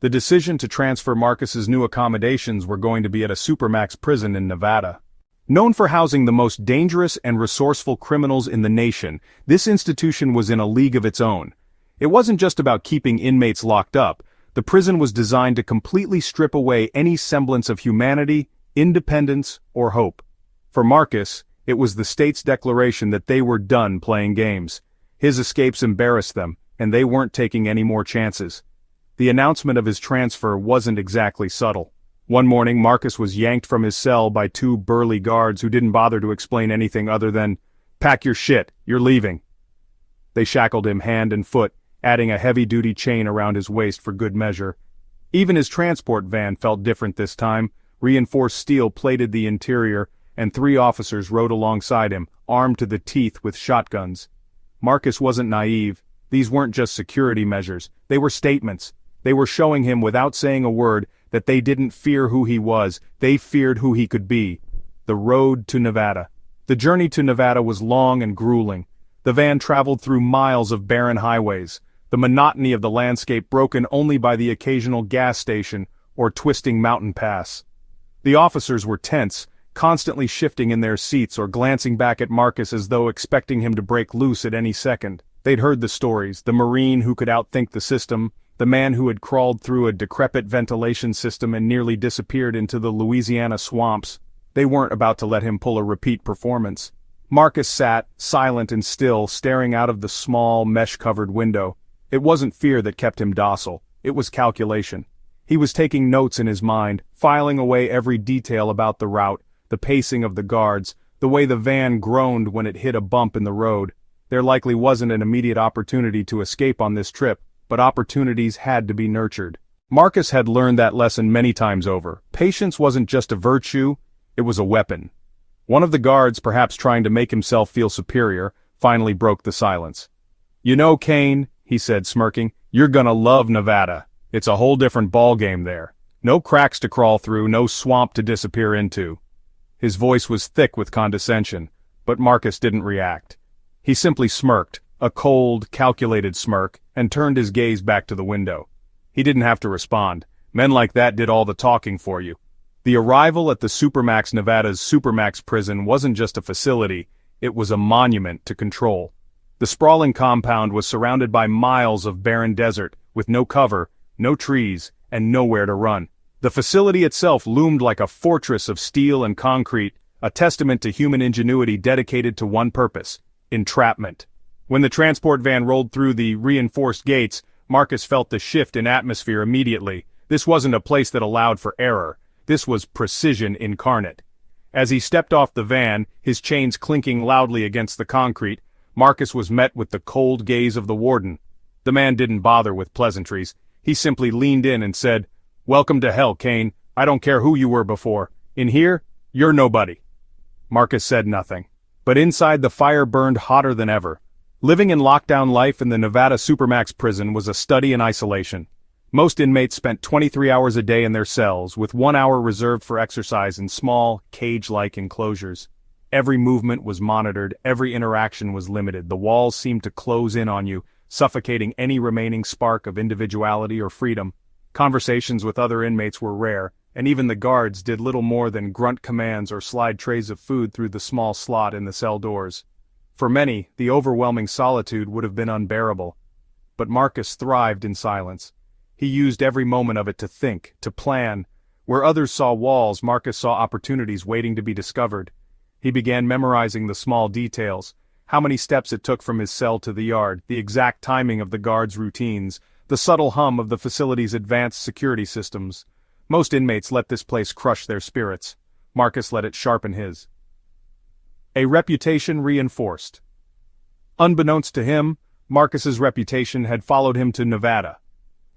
The decision to transfer Marcus's new accommodations were going to be at a supermax prison in Nevada. Known for housing the most dangerous and resourceful criminals in the nation, this institution was in a league of its own. It wasn't just about keeping inmates locked up. The prison was designed to completely strip away any semblance of humanity, independence, or hope. For Marcus, it was the state's declaration that they were done playing games. His escapes embarrassed them, and they weren't taking any more chances. The announcement of his transfer wasn't exactly subtle. One morning, Marcus was yanked from his cell by two burly guards who didn't bother to explain anything other than, "Pack your shit, you're leaving." They shackled him hand and foot, adding a heavy-duty chain around his waist for good measure. Even his transport van felt different this time. Reinforced steel plated the interior, and 3 officers rode alongside him, armed to the teeth with shotguns. Marcus wasn't naive. These weren't just security measures. They were statements. They were showing him without saying a word that they didn't fear who he was, they feared who he could be. The road to Nevada. The journey to Nevada was long and grueling. The van traveled through miles of barren highways, the monotony of the landscape broken only by the occasional gas station or twisting mountain pass. The officers were tense, constantly shifting in their seats or glancing back at Marcus as though expecting him to break loose at any second. They'd heard the stories: the Marine who could outthink the system, the man who had crawled through a decrepit ventilation system and nearly disappeared into the Louisiana swamps. They weren't about to let him pull a repeat performance. Marcus sat, silent and still, staring out of the small, mesh-covered window. It wasn't fear that kept him docile. It was calculation. He was taking notes in his mind, filing away every detail about the route, the pacing of the guards, the way the van groaned when it hit a bump in the road. There likely wasn't an immediate opportunity to escape on this trip, but opportunities had to be nurtured. Marcus had learned that lesson many times over. Patience wasn't just a virtue, it was a weapon. One of the guards, perhaps trying to make himself feel superior, finally broke the silence. "You know, Kane," he said, smirking, "you're gonna love Nevada. It's a whole different ballgame there. No cracks to crawl through, no swamp to disappear into." His voice was thick with condescension, but Marcus didn't react. He simply smirked, a cold, calculated smirk, and turned his gaze back to the window. He didn't have to respond. Men like that did all the talking for you. The arrival at the Supermax Nevada's Supermax prison wasn't just a facility, it was a monument to control. The sprawling compound was surrounded by miles of barren desert, with no cover, no trees, and nowhere to run. The facility itself loomed like a fortress of steel and concrete, a testament to human ingenuity dedicated to one purpose: entrapment. When the transport van rolled through the reinforced gates, Marcus felt the shift in atmosphere immediately. This wasn't a place that allowed for error. This was precision incarnate. As he stepped off the van, his chains clinking loudly against the concrete, Marcus was met with the cold gaze of the warden. The man didn't bother with pleasantries. He simply leaned in and said, "Welcome to hell, Kane. I don't care who you were before. In here, you're nobody." Marcus said nothing. But inside, the fire burned hotter than ever. Living in lockdown life in the Nevada Supermax prison was a study in isolation. Most inmates spent 23 hours a day in their cells, with 1 hour reserved for exercise in small, cage-like enclosures. Every movement was monitored, every interaction was limited. The walls seemed to close in on you, suffocating any remaining spark of individuality or freedom. Conversations with other inmates were rare, and even the guards did little more than grunt commands or slide trays of food through the small slot in the cell doors. For many, the overwhelming solitude would have been unbearable. But Marcus thrived in silence. He used every moment of it to think, to plan. Where others saw walls, Marcus saw opportunities waiting to be discovered. He began memorizing the small details: how many steps it took from his cell to the yard, the exact timing of the guards' routines, the subtle hum of the facility's advanced security systems. Most inmates let this place crush their spirits. Marcus let it sharpen his. A reputation reinforced. Unbeknownst to him, Marcus's reputation had followed him to Nevada.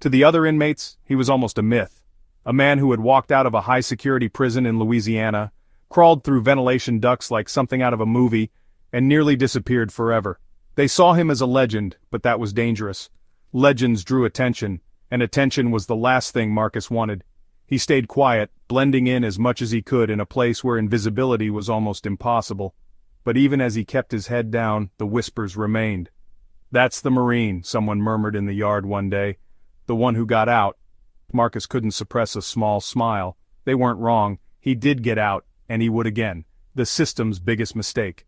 To the other inmates, he was almost a myth. a man who had walked out of a high-security prison in Louisiana, crawled through ventilation ducts like something out of a movie, and nearly disappeared forever. They saw him as a legend, but that was dangerous. Legends drew attention, and attention was the last thing Marcus wanted. He stayed quiet, blending in as much as he could in a place where invisibility was almost impossible. But even as he kept his head down, the whispers remained. "That's the Marine," someone murmured in the yard one day. "The one who got out." Marcus couldn't suppress a small smile. They weren't wrong. He did get out, and he would again. The system's biggest mistake.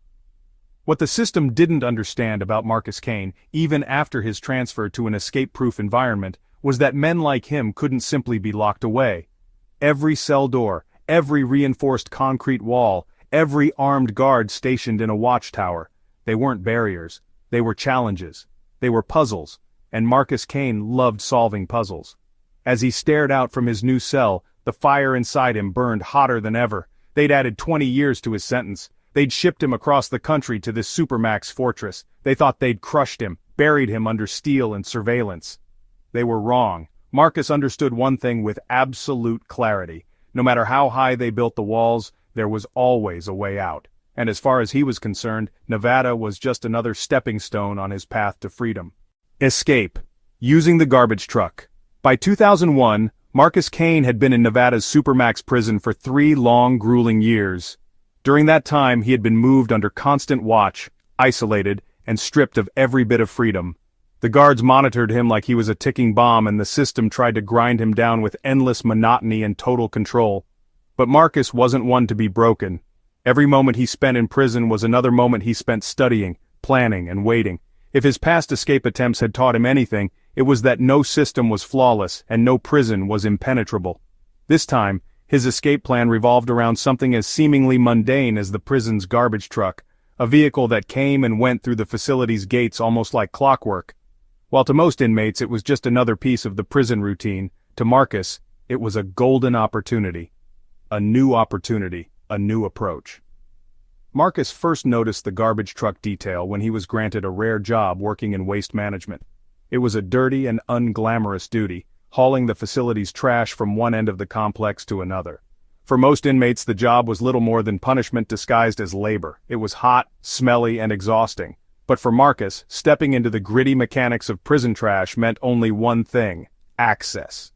What the system didn't understand about Marcus Kane, even after his transfer to an escape-proof environment, was that men like him couldn't simply be locked away. Every cell door, every reinforced concrete wall, every armed guard stationed in a watchtower, they weren't barriers. They were challenges. They were puzzles, and Marcus Kane loved solving puzzles. As he stared out from his new cell, the fire inside him burned hotter than ever. They'd added 20 years to his sentence. They'd shipped him across the country to this supermax fortress. They thought they'd crushed him, buried him under steel and surveillance. They were wrong. Marcus understood one thing with absolute clarity. No matter how high they built the walls, there was always a way out. And as far as he was concerned, Nevada was just another stepping stone on his path to freedom. Escape. Using the garbage truck. By 2001, Marcus Kane had been in Nevada's supermax prison for 3 long, grueling years. During that time, he had been moved under constant watch, isolated, and stripped of every bit of freedom. The guards monitored him like he was a ticking bomb, and the system tried to grind him down with endless monotony and total control. But Marcus wasn't one to be broken. Every moment he spent in prison was another moment he spent studying, planning, and waiting. If his past escape attempts had taught him anything, it was that no system was flawless and no prison was impenetrable. This time, his escape plan revolved around something as seemingly mundane as the prison's garbage truck, a vehicle that came and went through the facility's gates almost like clockwork. While to most inmates it was just another piece of the prison routine, to Marcus, it was a golden opportunity. A new opportunity, a new approach. Marcus first noticed the garbage truck detail when he was granted a rare job working in waste management. It was a dirty and unglamorous duty, hauling the facility's trash from one end of the complex to another. For most inmates, the job was little more than punishment disguised as labor. It was hot, smelly, and exhausting. But for Marcus, stepping into the gritty mechanics of prison trash meant only one thing: access.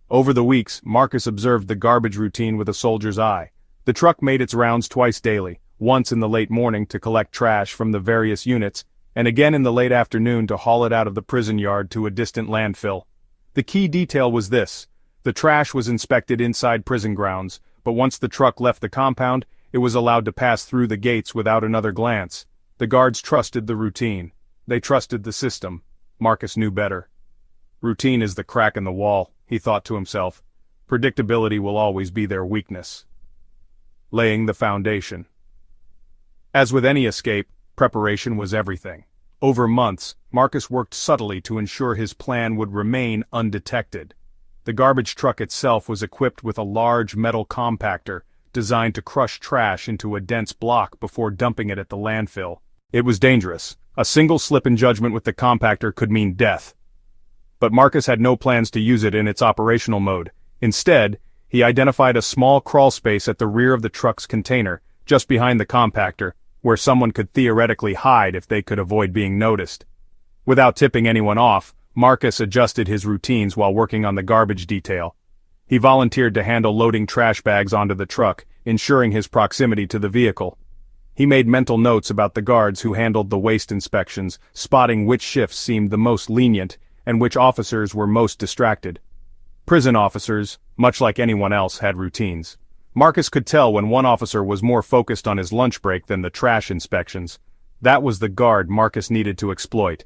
Over the weeks, Marcus observed the garbage routine with a soldier's eye. The truck made its rounds twice daily, once in the late morning to collect trash from the various units, and again in the late afternoon to haul it out of the prison yard to a distant landfill. The key detail was this: the trash was inspected inside prison grounds, but once the truck left the compound, it was allowed to pass through the gates without another glance. The guards trusted the routine. They trusted the system. Marcus knew better. Routine is the crack in the wall, he thought to himself. Predictability will always be their weakness. Laying the foundation. As with any escape, preparation was everything. Over months, Marcus worked subtly to ensure his plan would remain undetected. The garbage truck itself was equipped with a large metal compactor, designed to crush trash into a dense block before dumping it at the landfill. It was dangerous. A single slip in judgment with the compactor could mean death. But Marcus had no plans to use it in its operational mode. Instead, he identified a small crawl space at the rear of the truck's container, just behind the compactor, where someone could theoretically hide if they could avoid being noticed. Without tipping anyone off, Marcus adjusted his routines while working on the garbage detail. He volunteered to handle loading trash bags onto the truck, ensuring his proximity to the vehicle. He made mental notes about the guards who handled the waste inspections, spotting which shifts seemed the most lenient and which officers were most distracted. Prison officers, much like anyone else, had routines. Marcus could tell when one officer was more focused on his lunch break than the trash inspections. That was the guard Marcus needed to exploit.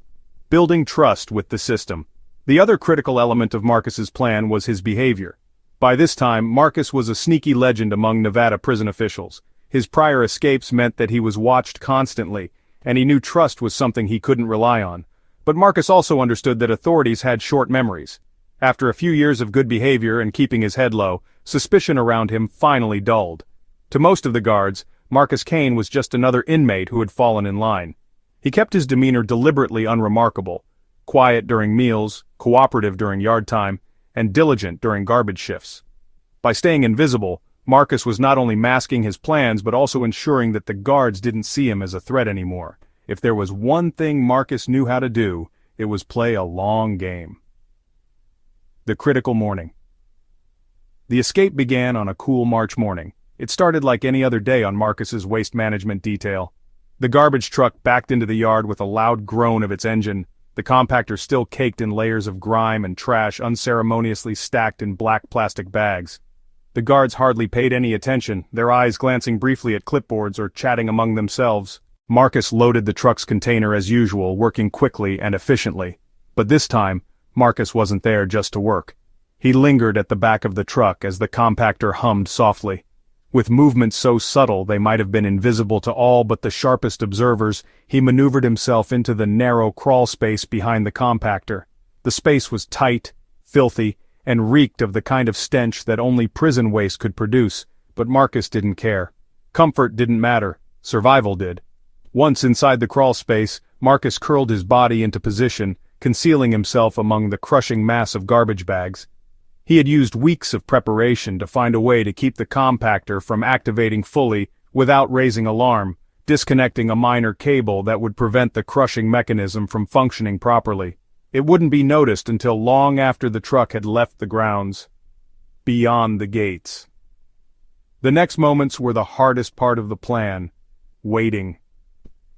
Building trust with the system. The other critical element of Marcus's plan was his behavior. By this time, Marcus was a sneaky legend among Nevada prison officials. His prior escapes meant that he was watched constantly, and he knew trust was something he couldn't rely on. But Marcus also understood that authorities had short memories. After a few years of good behavior and keeping his head low, suspicion around him finally dulled. To most of the guards, Marcus Kane was just another inmate who had fallen in line. He kept his demeanor deliberately unremarkable, quiet during meals, cooperative during yard time, and diligent during garbage shifts. By staying invisible, Marcus was not only masking his plans but also ensuring that the guards didn't see him as a threat anymore. If there was one thing Marcus knew how to do, it was play a long game. The critical morning. The escape began on a cool March morning. It started like any other day on Marcus's waste management detail. The garbage truck backed into the yard with a loud groan of its engine, the compactor still caked in layers of grime and trash unceremoniously stacked in black plastic bags. The guards hardly paid any attention, their eyes glancing briefly at clipboards or chatting among themselves. Marcus loaded the truck's container as usual, working quickly and efficiently. But this time, Marcus wasn't there just to work. He lingered at the back of the truck as the compactor hummed softly. With movements so subtle they might have been invisible to all but the sharpest observers, he maneuvered himself into the narrow crawl space behind the compactor. The space was tight, filthy, and reeked of the kind of stench that only prison waste could produce, but Marcus didn't care. Comfort didn't matter, survival did. Once inside the crawl space, Marcus curled his body into position, concealing himself among the crushing mass of garbage bags. He had used weeks of preparation to find a way to keep the compactor from activating fully without raising alarm, disconnecting a minor cable that would prevent the crushing mechanism from functioning properly. It wouldn't be noticed until long after the truck had left the grounds. Beyond the gates. The next moments were the hardest part of the plan. Waiting.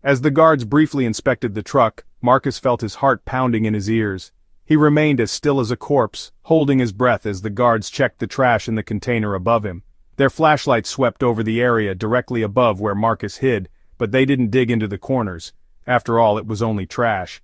As the guards briefly inspected the truck, Marcus felt his heart pounding in his ears. He remained as still as a corpse, holding his breath as the guards checked the trash in the container above him. Their flashlights swept over the area directly above where Marcus hid, but they didn't dig into the corners. After all, it was only trash.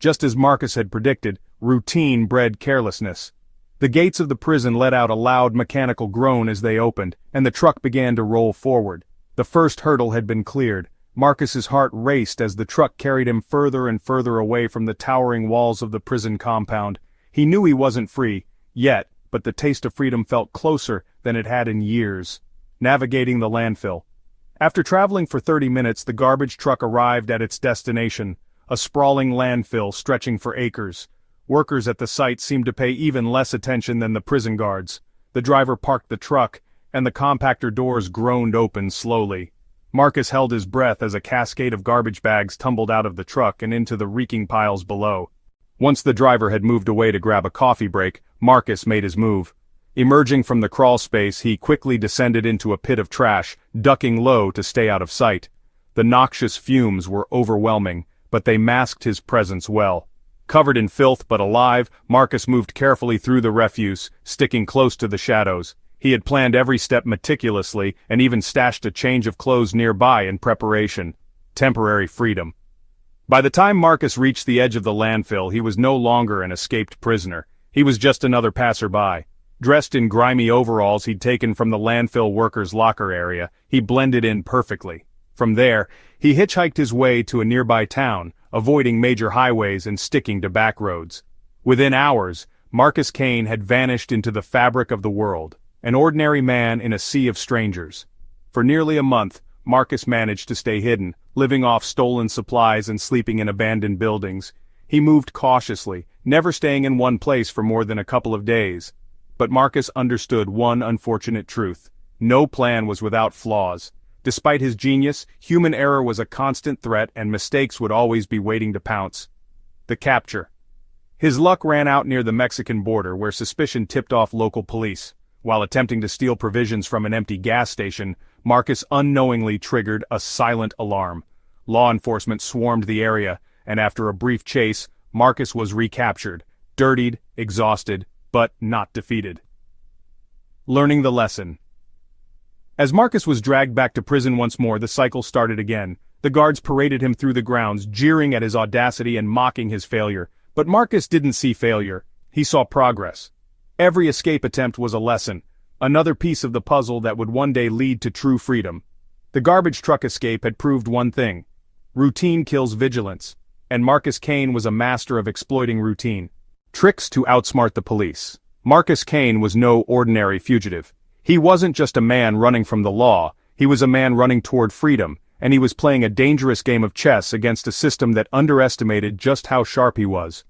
Just as Marcus had predicted, routine bred carelessness. The gates of the prison let out a loud mechanical groan as they opened, and the truck began to roll forward. The first hurdle had been cleared. Marcus's heart raced as the truck carried him further and further away from the towering walls of the prison compound. He knew he wasn't free, yet, but the taste of freedom felt closer than it had in years. Navigating the landfill. After traveling for 30 minutes, the garbage truck arrived at its destination, a sprawling landfill stretching for acres. Workers at the site seemed to pay even less attention than the prison guards. The driver parked the truck, and the compactor doors groaned open slowly. Marcus held his breath as a cascade of garbage bags tumbled out of the truck and into the reeking piles below. Once the driver had moved away to grab a coffee break, Marcus made his move. Emerging from the crawl space, he quickly descended into a pit of trash, ducking low to stay out of sight. The noxious fumes were overwhelming, but they masked his presence well. Covered in filth but alive, Marcus moved carefully through the refuse, sticking close to the shadows. He had planned every step meticulously and even stashed a change of clothes nearby in preparation. Temporary freedom. By the time Marcus reached the edge of the landfill, he was no longer an escaped prisoner. He was just another passerby. Dressed in grimy overalls he'd taken from the landfill workers' locker area, he blended in perfectly. From there, he hitchhiked his way to a nearby town, avoiding major highways and sticking to back roads. Within hours, Marcus Kane had vanished into the fabric of the world. An ordinary man in a sea of strangers. For nearly a month, Marcus managed to stay hidden, living off stolen supplies and sleeping in abandoned buildings. He moved cautiously, never staying in one place for more than a couple of days. But Marcus understood one unfortunate truth. No plan was without flaws. Despite his genius, human error was a constant threat and mistakes would always be waiting to pounce. The capture. His luck ran out near the Mexican border where suspicion tipped off local police. While attempting to steal provisions from an empty gas station, Marcus unknowingly triggered a silent alarm. Law enforcement swarmed the area, and after a brief chase, Marcus was recaptured, dirtied, exhausted, but not defeated. Learning the lesson. As Marcus was dragged back to prison once more, the cycle started again. The guards paraded him through the grounds, jeering at his audacity and mocking his failure. But Marcus didn't see failure. He saw progress. Every escape attempt was a lesson, another piece of the puzzle that would one day lead to true freedom. The garbage truck escape had proved one thing. Routine kills vigilance, and Marcus Kane was a master of exploiting routine. Tricks to outsmart the police. Marcus Kane was no ordinary fugitive. He wasn't just a man running from the law, he was a man running toward freedom, and he was playing a dangerous game of chess against a system that underestimated just how sharp he was.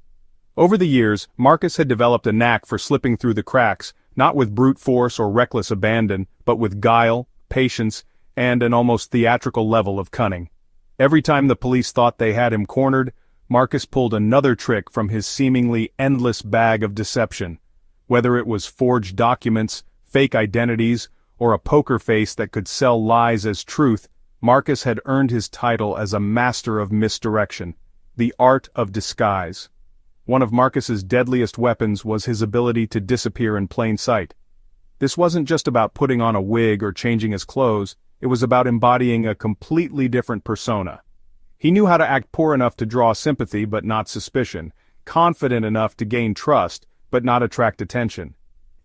Over the years, Marcus had developed a knack for slipping through the cracks, not with brute force or reckless abandon, but with guile, patience, and an almost theatrical level of cunning. Every time the police thought they had him cornered, Marcus pulled another trick from his seemingly endless bag of deception. Whether it was forged documents, fake identities, or a poker face that could sell lies as truth, Marcus had earned his title as a master of misdirection, the art of disguise. One of Marcus's deadliest weapons was his ability to disappear in plain sight. This wasn't just about putting on a wig or changing his clothes, it was about embodying a completely different persona. He knew how to act poor enough to draw sympathy but not suspicion, confident enough to gain trust but not attract attention.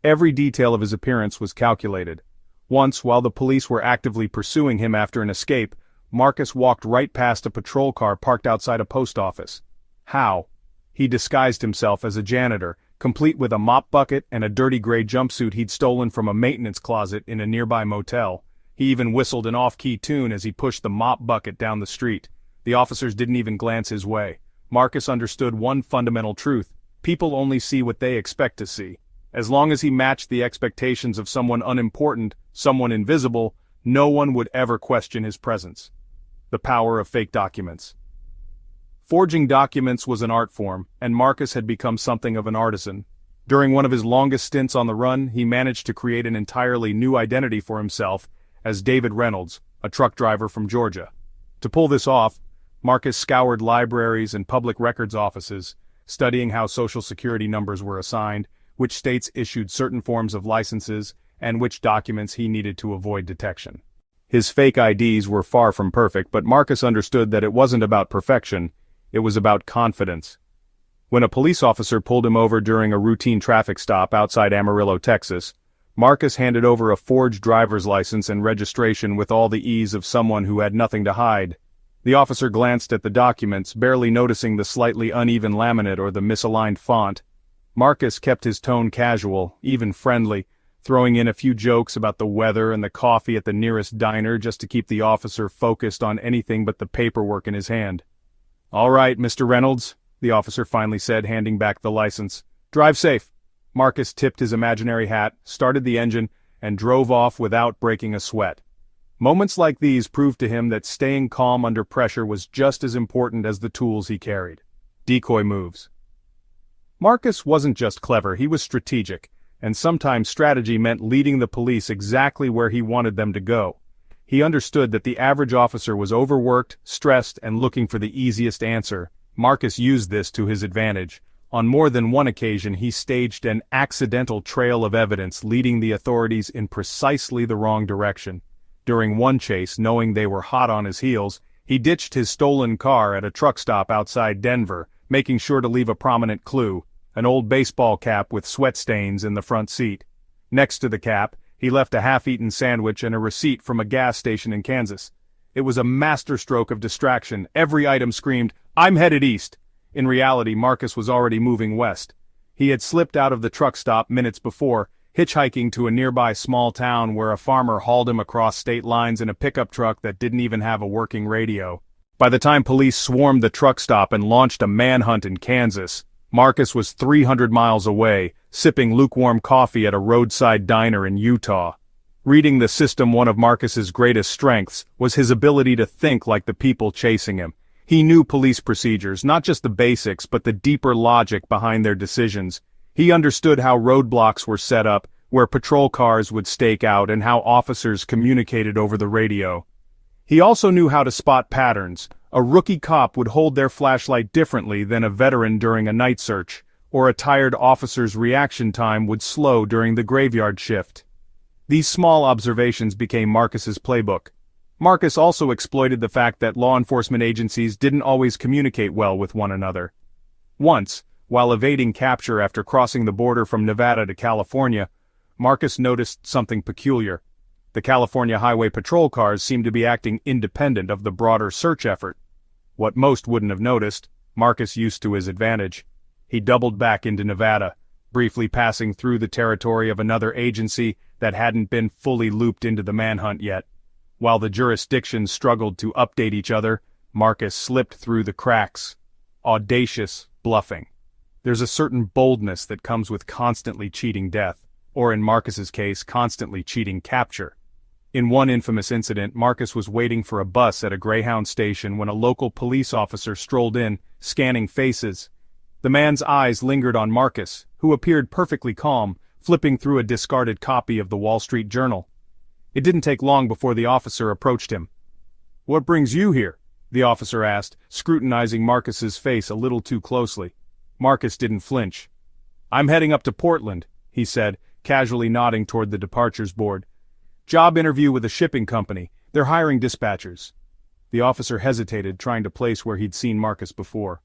Every detail of his appearance was calculated. Once, while the police were actively pursuing him after an escape, Marcus walked right past a patrol car parked outside a post office. How? He disguised himself as a janitor, complete with a mop bucket and a dirty gray jumpsuit he'd stolen from a maintenance closet in a nearby motel. He even whistled an off-key tune as he pushed the mop bucket down the street. The officers didn't even glance his way. Marcus understood one fundamental truth: people only see what they expect to see. As long as he matched the expectations of someone unimportant, someone invisible, no one would ever question his presence. The power of fake documents. Forging documents was an art form, and Marcus had become something of an artisan. During one of his longest stints on the run, he managed to create an entirely new identity for himself as David Reynolds, a truck driver from Georgia. To pull this off, Marcus scoured libraries and public records offices, studying how Social Security numbers were assigned, which states issued certain forms of licenses, and which documents he needed to avoid detection. His fake IDs were far from perfect, but Marcus understood that it wasn't about perfection, it was about confidence. When a police officer pulled him over during a routine traffic stop outside Amarillo, Texas, Marcus handed over a forged driver's license and registration with all the ease of someone who had nothing to hide. The officer glanced at the documents, barely noticing the slightly uneven laminate or the misaligned font. Marcus kept his tone casual, even friendly, throwing in a few jokes about the weather and the coffee at the nearest diner just to keep the officer focused on anything but the paperwork in his hand. "All right, Mr. Reynolds," the officer finally said, handing back the license. "Drive safe." Marcus tipped his imaginary hat, started the engine, and drove off without breaking a sweat. Moments like these proved to him that staying calm under pressure was just as important as the tools he carried. Decoy moves. Marcus wasn't just clever, he was strategic, and sometimes strategy meant leading the police exactly where he wanted them to go. He understood that the average officer was overworked, stressed, and looking for the easiest answer. Marcus used this to his advantage. On more than one occasion he staged an accidental trail of evidence leading the authorities in precisely the wrong direction. During one chase, knowing they were hot on his heels, he ditched his stolen car at a truck stop outside Denver, making sure to leave a prominent clue: an old baseball cap with sweat stains in the front seat. Next to the cap, he left a half-eaten sandwich and a receipt from a gas station in Kansas. It was a masterstroke of distraction. Every item screamed, "I'm headed east." In reality, Marcus was already moving west. He had slipped out of the truck stop minutes before, hitchhiking to a nearby small town where a farmer hauled him across state lines in a pickup truck that didn't even have a working radio. By the time police swarmed the truck stop and launched a manhunt in Kansas, Marcus was 300 miles away, sipping lukewarm coffee at a roadside diner in Utah. Reading the system, one of Marcus's greatest strengths, was his ability to think like the people chasing him. He knew police procedures, not just the basics, but the deeper logic behind their decisions. He understood how roadblocks were set up, where patrol cars would stake out, and how officers communicated over the radio. He also knew how to spot patterns. A rookie cop would hold their flashlight differently than a veteran during a night search, or a tired officer's reaction time would slow during the graveyard shift. These small observations became Marcus's playbook. Marcus also exploited the fact that law enforcement agencies didn't always communicate well with one another. Once, while evading capture after crossing the border from Nevada to California, Marcus noticed something peculiar. The California Highway Patrol cars seemed to be acting independent of the broader search effort. What most wouldn't have noticed, Marcus used to his advantage. He doubled back into Nevada, briefly passing through the territory of another agency that hadn't been fully looped into the manhunt yet. While the jurisdictions struggled to update each other, Marcus slipped through the cracks. Audacious bluffing. There's a certain boldness that comes with constantly cheating death, or in Marcus's case, constantly cheating capture. In one infamous incident, Marcus was waiting for a bus at a Greyhound station when a local police officer strolled in, scanning faces. The man's eyes lingered on Marcus, who appeared perfectly calm, flipping through a discarded copy of the Wall Street Journal. It didn't take long before the officer approached him. "What brings you here?" the officer asked, scrutinizing Marcus's face a little too closely. Marcus didn't flinch. "I'm heading up to Portland," he said, casually nodding toward the departures board. "Job interview with a shipping company. They're hiring dispatchers." The officer hesitated, trying to place where he'd seen Marcus before.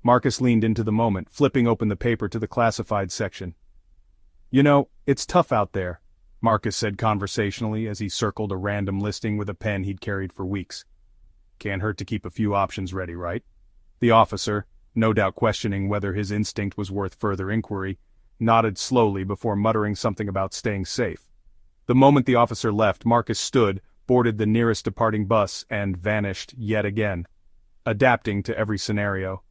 Marcus leaned into the moment, flipping open the paper to the classified section. "You know, it's tough out there," Marcus said conversationally as he circled a random listing with a pen he'd carried for weeks. "Can't hurt to keep a few options ready, right?" The officer, no doubt questioning whether his instinct was worth further inquiry, nodded slowly before muttering something about staying safe. The moment the officer left, Marcus stood, boarded the nearest departing bus, and vanished yet again, adapting to every scenario.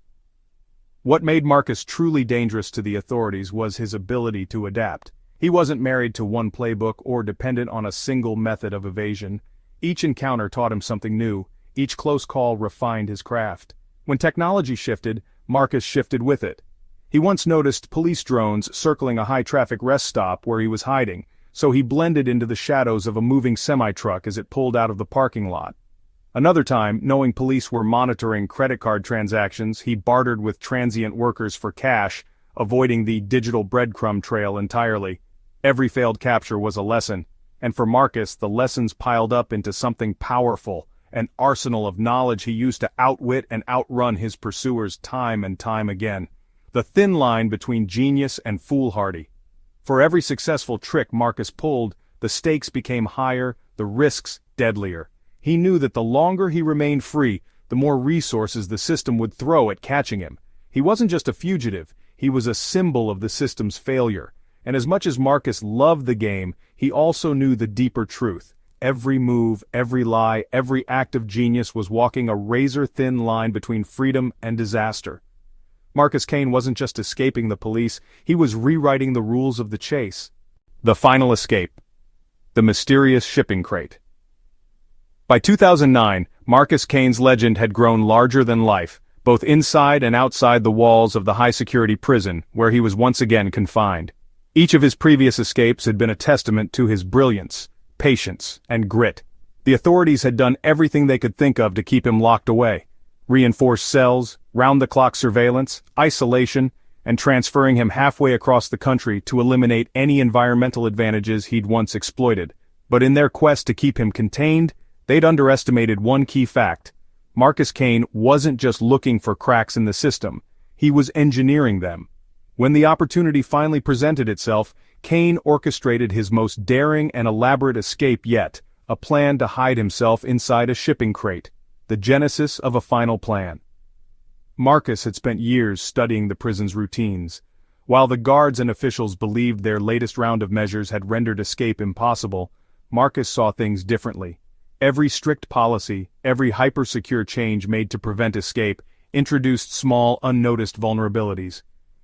What made Marcus truly dangerous to the authorities was his ability to adapt. He wasn't married to one playbook or dependent on a single method of evasion. Each encounter taught him something new, each close call refined his craft. When technology shifted, Marcus shifted with it. He once noticed police drones circling a high-traffic rest stop where he was hiding, so he blended into the shadows of a moving semi-truck as it pulled out of the parking lot. Another time, knowing police were monitoring credit card transactions, he bartered with transient workers for cash, avoiding the digital breadcrumb trail entirely. Every failed capture was a lesson, and for Marcus, the lessons piled up into something powerful, an arsenal of knowledge he used to outwit and outrun his pursuers time and time again. The thin line between genius and foolhardy. For every successful trick Marcus pulled, the stakes became higher, the risks deadlier. He knew that the longer he remained free, the more resources the system would throw at catching him. He wasn't just a fugitive, he was a symbol of the system's failure. And as much as Marcus loved the game, he also knew the deeper truth. Every move, every lie, every act of genius was walking a razor-thin line between freedom and disaster. Marcus Kane wasn't just escaping the police, he was rewriting the rules of the chase. The final escape. The mysterious shipping crate. By 2009, Marcus Kane's legend had grown larger than life, both inside and outside the walls of the high-security prison, where he was once again confined. Each of his previous escapes had been a testament to his brilliance, patience, and grit. The authorities had done everything they could think of to keep him locked away. Reinforced cells, round-the-clock surveillance, isolation, and transferring him halfway across the country to eliminate any environmental advantages he'd once exploited. But in their quest to keep him contained, they'd underestimated one key fact. Marcus Kane wasn't just looking for cracks in the system, he was engineering them. When the opportunity finally presented itself, Kane orchestrated his most daring and elaborate escape yet, a plan to hide himself inside a shipping crate, the genesis of a final plan. Marcus had spent years studying the prison's routines. While the guards and officials believed their latest round of measures had rendered escape impossible, Marcus saw things differently. Every strict policy, every hyper-secure change made to prevent escape, introduced small, unnoticed vulnerabilities.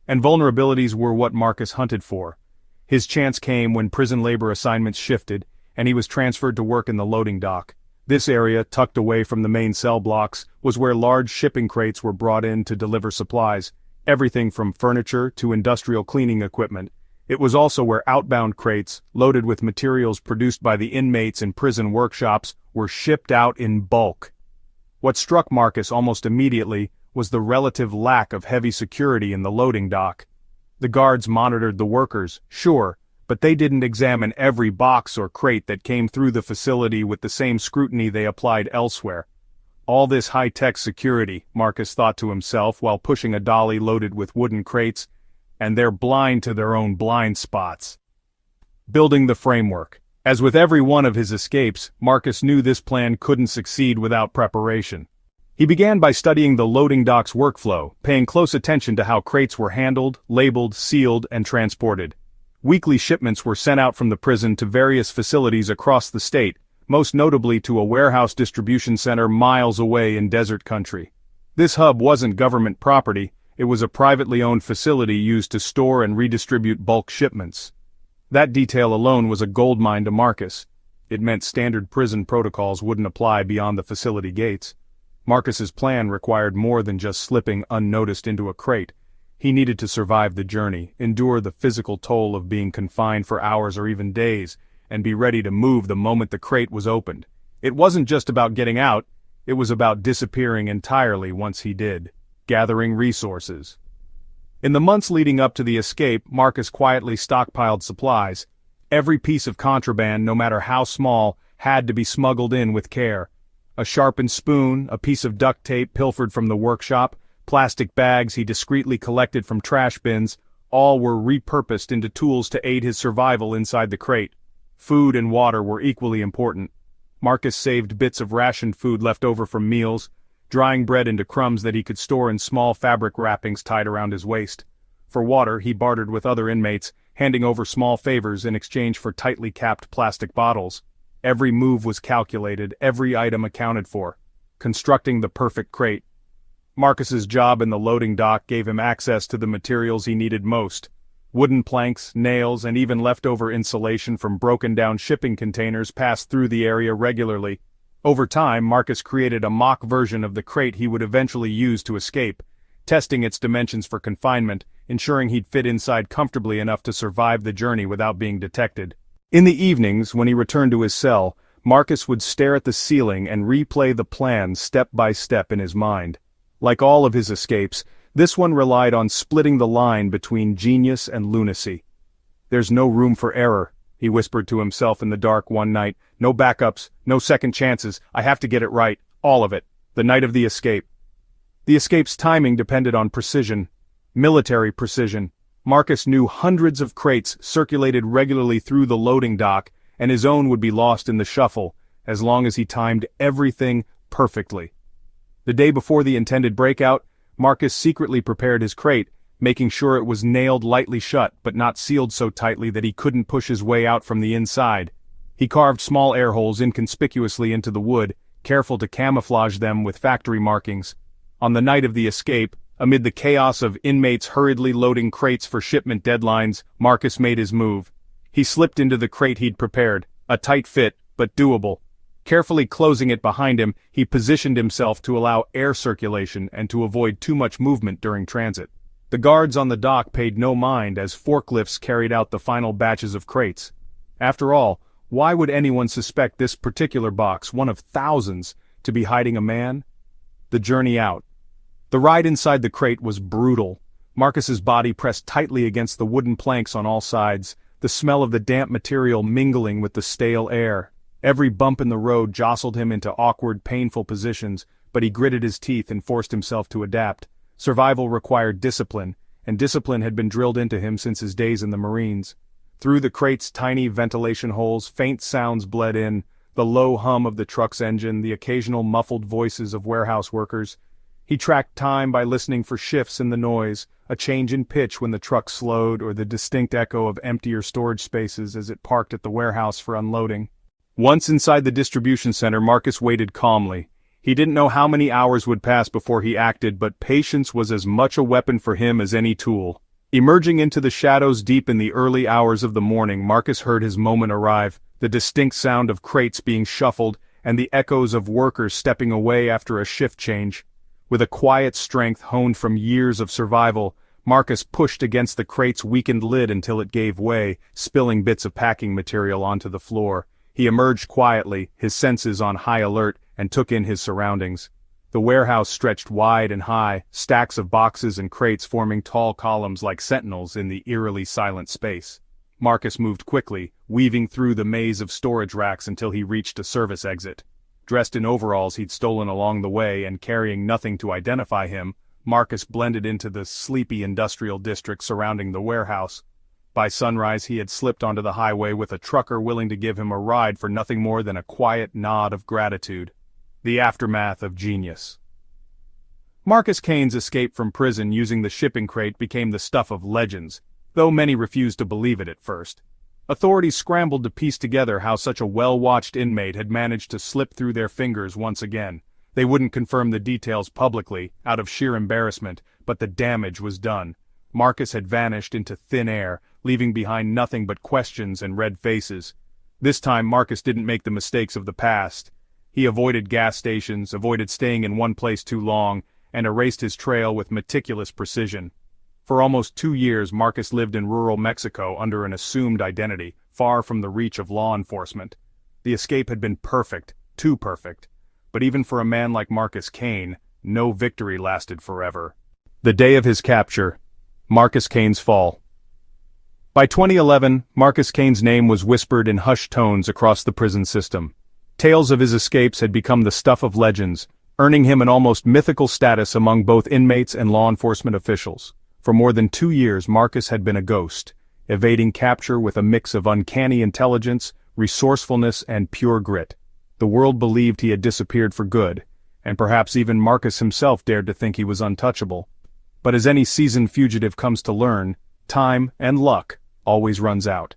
And vulnerabilities were what Marcus hunted for. His chance came when prison labor assignments shifted, and he was transferred to work in the loading dock. This area, tucked away from the main cell blocks, was where large shipping crates were brought in to deliver supplies, everything from furniture to industrial cleaning equipment. It was also where outbound crates, loaded with materials produced by the inmates in prison workshops, were shipped out in bulk. What struck Marcus almost immediately was the relative lack of heavy security in the loading dock. The guards monitored the workers, sure, but they didn't examine every box or crate that came through the facility with the same scrutiny they applied elsewhere. All this high-tech security, Marcus thought to himself while pushing a dolly loaded with wooden crates, and they're blind to their own blind spots. Building the framework. As with every one of his escapes, Marcus knew this plan couldn't succeed without preparation. He began by studying the loading dock's workflow, paying close attention to how crates were handled, labeled, sealed, and transported. Weekly shipments were sent out from the prison to various facilities across the state, most notably to a warehouse distribution center miles away in desert country. This hub wasn't government property, it was a privately owned facility used to store and redistribute bulk shipments. That detail alone was a goldmine to Marcus. It meant standard prison protocols wouldn't apply beyond the facility gates. Marcus's plan required more than just slipping unnoticed into a crate. He needed to survive the journey, endure the physical toll of being confined for hours or even days, and be ready to move the moment the crate was opened. It wasn't just about getting out, it was about disappearing entirely once he did. Gathering resources. In the months leading up to the escape, Marcus quietly stockpiled supplies. Every piece of contraband, no matter how small, had to be smuggled in with care. A sharpened spoon, a piece of duct tape pilfered from the workshop, plastic bags he discreetly collected from trash bins, all were repurposed into tools to aid his survival inside the crate. Food and water were equally important. Marcus saved bits of rationed food left over from meals, drying bread into crumbs that he could store in small fabric wrappings tied around his waist. For water, he bartered with other inmates, handing over small favors in exchange for tightly capped plastic bottles. Every move was calculated, every item accounted for. Constructing the perfect crate. Marcus's job in the loading dock gave him access to the materials he needed most. Wooden planks, nails, and even leftover insulation from broken-down shipping containers passed through the area regularly. Over time, Marcus created a mock version of the crate he would eventually use to escape, testing its dimensions for confinement, ensuring he'd fit inside comfortably enough to survive the journey without being detected. In the evenings, when he returned to his cell, Marcus would stare at the ceiling and replay the plan step by step in his mind. Like all of his escapes, this one relied on splitting the line between genius and lunacy. "There's no room for error," he whispered to himself in the dark one night. "No backups, no second chances, I have to get it right, all of it, the night of the escape." The escape's timing depended on precision. Military precision. Marcus knew hundreds of crates circulated regularly through the loading dock, and his own would be lost in the shuffle, as long as he timed everything perfectly. The day before the intended breakout, Marcus secretly prepared his crate, making sure it was nailed lightly shut but not sealed so tightly that he couldn't push his way out from the inside. He carved small air holes inconspicuously into the wood, careful to camouflage them with factory markings. On the night of the escape, amid the chaos of inmates hurriedly loading crates for shipment deadlines, Marcus made his move. He slipped into the crate he'd prepared, a tight fit, but doable. Carefully closing it behind him, he positioned himself to allow air circulation and to avoid too much movement during transit. The guards on the dock paid no mind as forklifts carried out the final batches of crates. After all, why would anyone suspect this particular box, one of thousands, to be hiding a man? The journey out. The ride inside the crate was brutal. Marcus's body pressed tightly against the wooden planks on all sides, the smell of the damp material mingling with the stale air. Every bump in the road jostled him into awkward, painful positions, but he gritted his teeth and forced himself to adapt. Survival required discipline, and discipline had been drilled into him since his days in the Marines. Through the crate's tiny ventilation holes, faint sounds bled in, the low hum of the truck's engine, the occasional muffled voices of warehouse workers. He tracked time by listening for shifts in the noise, a change in pitch when the truck slowed, or the distinct echo of emptier storage spaces as it parked at the warehouse for unloading. Once inside the distribution center, Marcus waited calmly. He didn't know how many hours would pass before he acted, but patience was as much a weapon for him as any tool. Emerging into the shadows deep in the early hours of the morning, Marcus heard his moment arrive, the distinct sound of crates being shuffled, and the echoes of workers stepping away after a shift change. With a quiet strength honed from years of survival, Marcus pushed against the crate's weakened lid until it gave way, spilling bits of packing material onto the floor. He emerged quietly, his senses on high alert, and took in his surroundings. The warehouse stretched wide and high, stacks of boxes and crates forming tall columns like sentinels in the eerily silent space. Marcus moved quickly, weaving through the maze of storage racks until he reached a service exit. Dressed in overalls he'd stolen along the way and carrying nothing to identify him, Marcus blended into the sleepy industrial district surrounding the warehouse. By sunrise he had slipped onto the highway with a trucker willing to give him a ride for nothing more than a quiet nod of gratitude. The aftermath of genius. Marcus Kane's escape from prison using the shipping crate became the stuff of legends, though many refused to believe it at first. Authorities scrambled to piece together how such a well-watched inmate had managed to slip through their fingers once again. They wouldn't confirm the details publicly, out of sheer embarrassment, but the damage was done. Marcus had vanished into thin air, leaving behind nothing but questions and red faces. This time Marcus didn't make the mistakes of the past. He avoided gas stations, avoided staying in one place too long, and erased his trail with meticulous precision. For almost 2 years Marcus lived in rural Mexico under an assumed identity, far from the reach of law enforcement. The escape had been perfect, too perfect. But even for a man like Marcus Kane, no victory lasted forever. The day of his capture. Marcus Kane's fall. By 2011, Marcus Kane's name was whispered in hushed tones across the prison system. Tales of his escapes had become the stuff of legends, earning him an almost mythical status among both inmates and law enforcement officials. For more than 2 years Marcus had been a ghost, evading capture with a mix of uncanny intelligence, resourcefulness, and pure grit. The world believed he had disappeared for good, and perhaps even Marcus himself dared to think he was untouchable. But as any seasoned fugitive comes to learn, time and luck always runs out.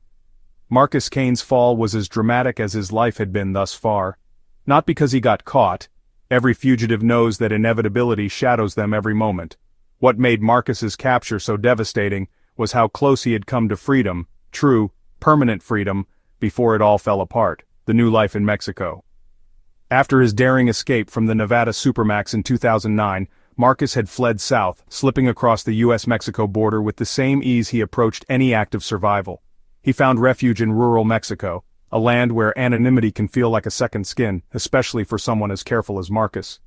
Marcus Kane's fall was as dramatic as his life had been thus far. Not because he got caught. Every fugitive knows that inevitability shadows them every moment. What made Marcus's capture so devastating was how close he had come to freedom, true, permanent freedom, before it all fell apart, the new life in Mexico. After his daring escape from the Nevada Supermax in 2009, Marcus had fled south, slipping across the U.S.-Mexico border with the same ease he approached any act of survival. He found refuge in rural Mexico, a land where anonymity can feel like a second skin, especially for someone as careful as Marcus.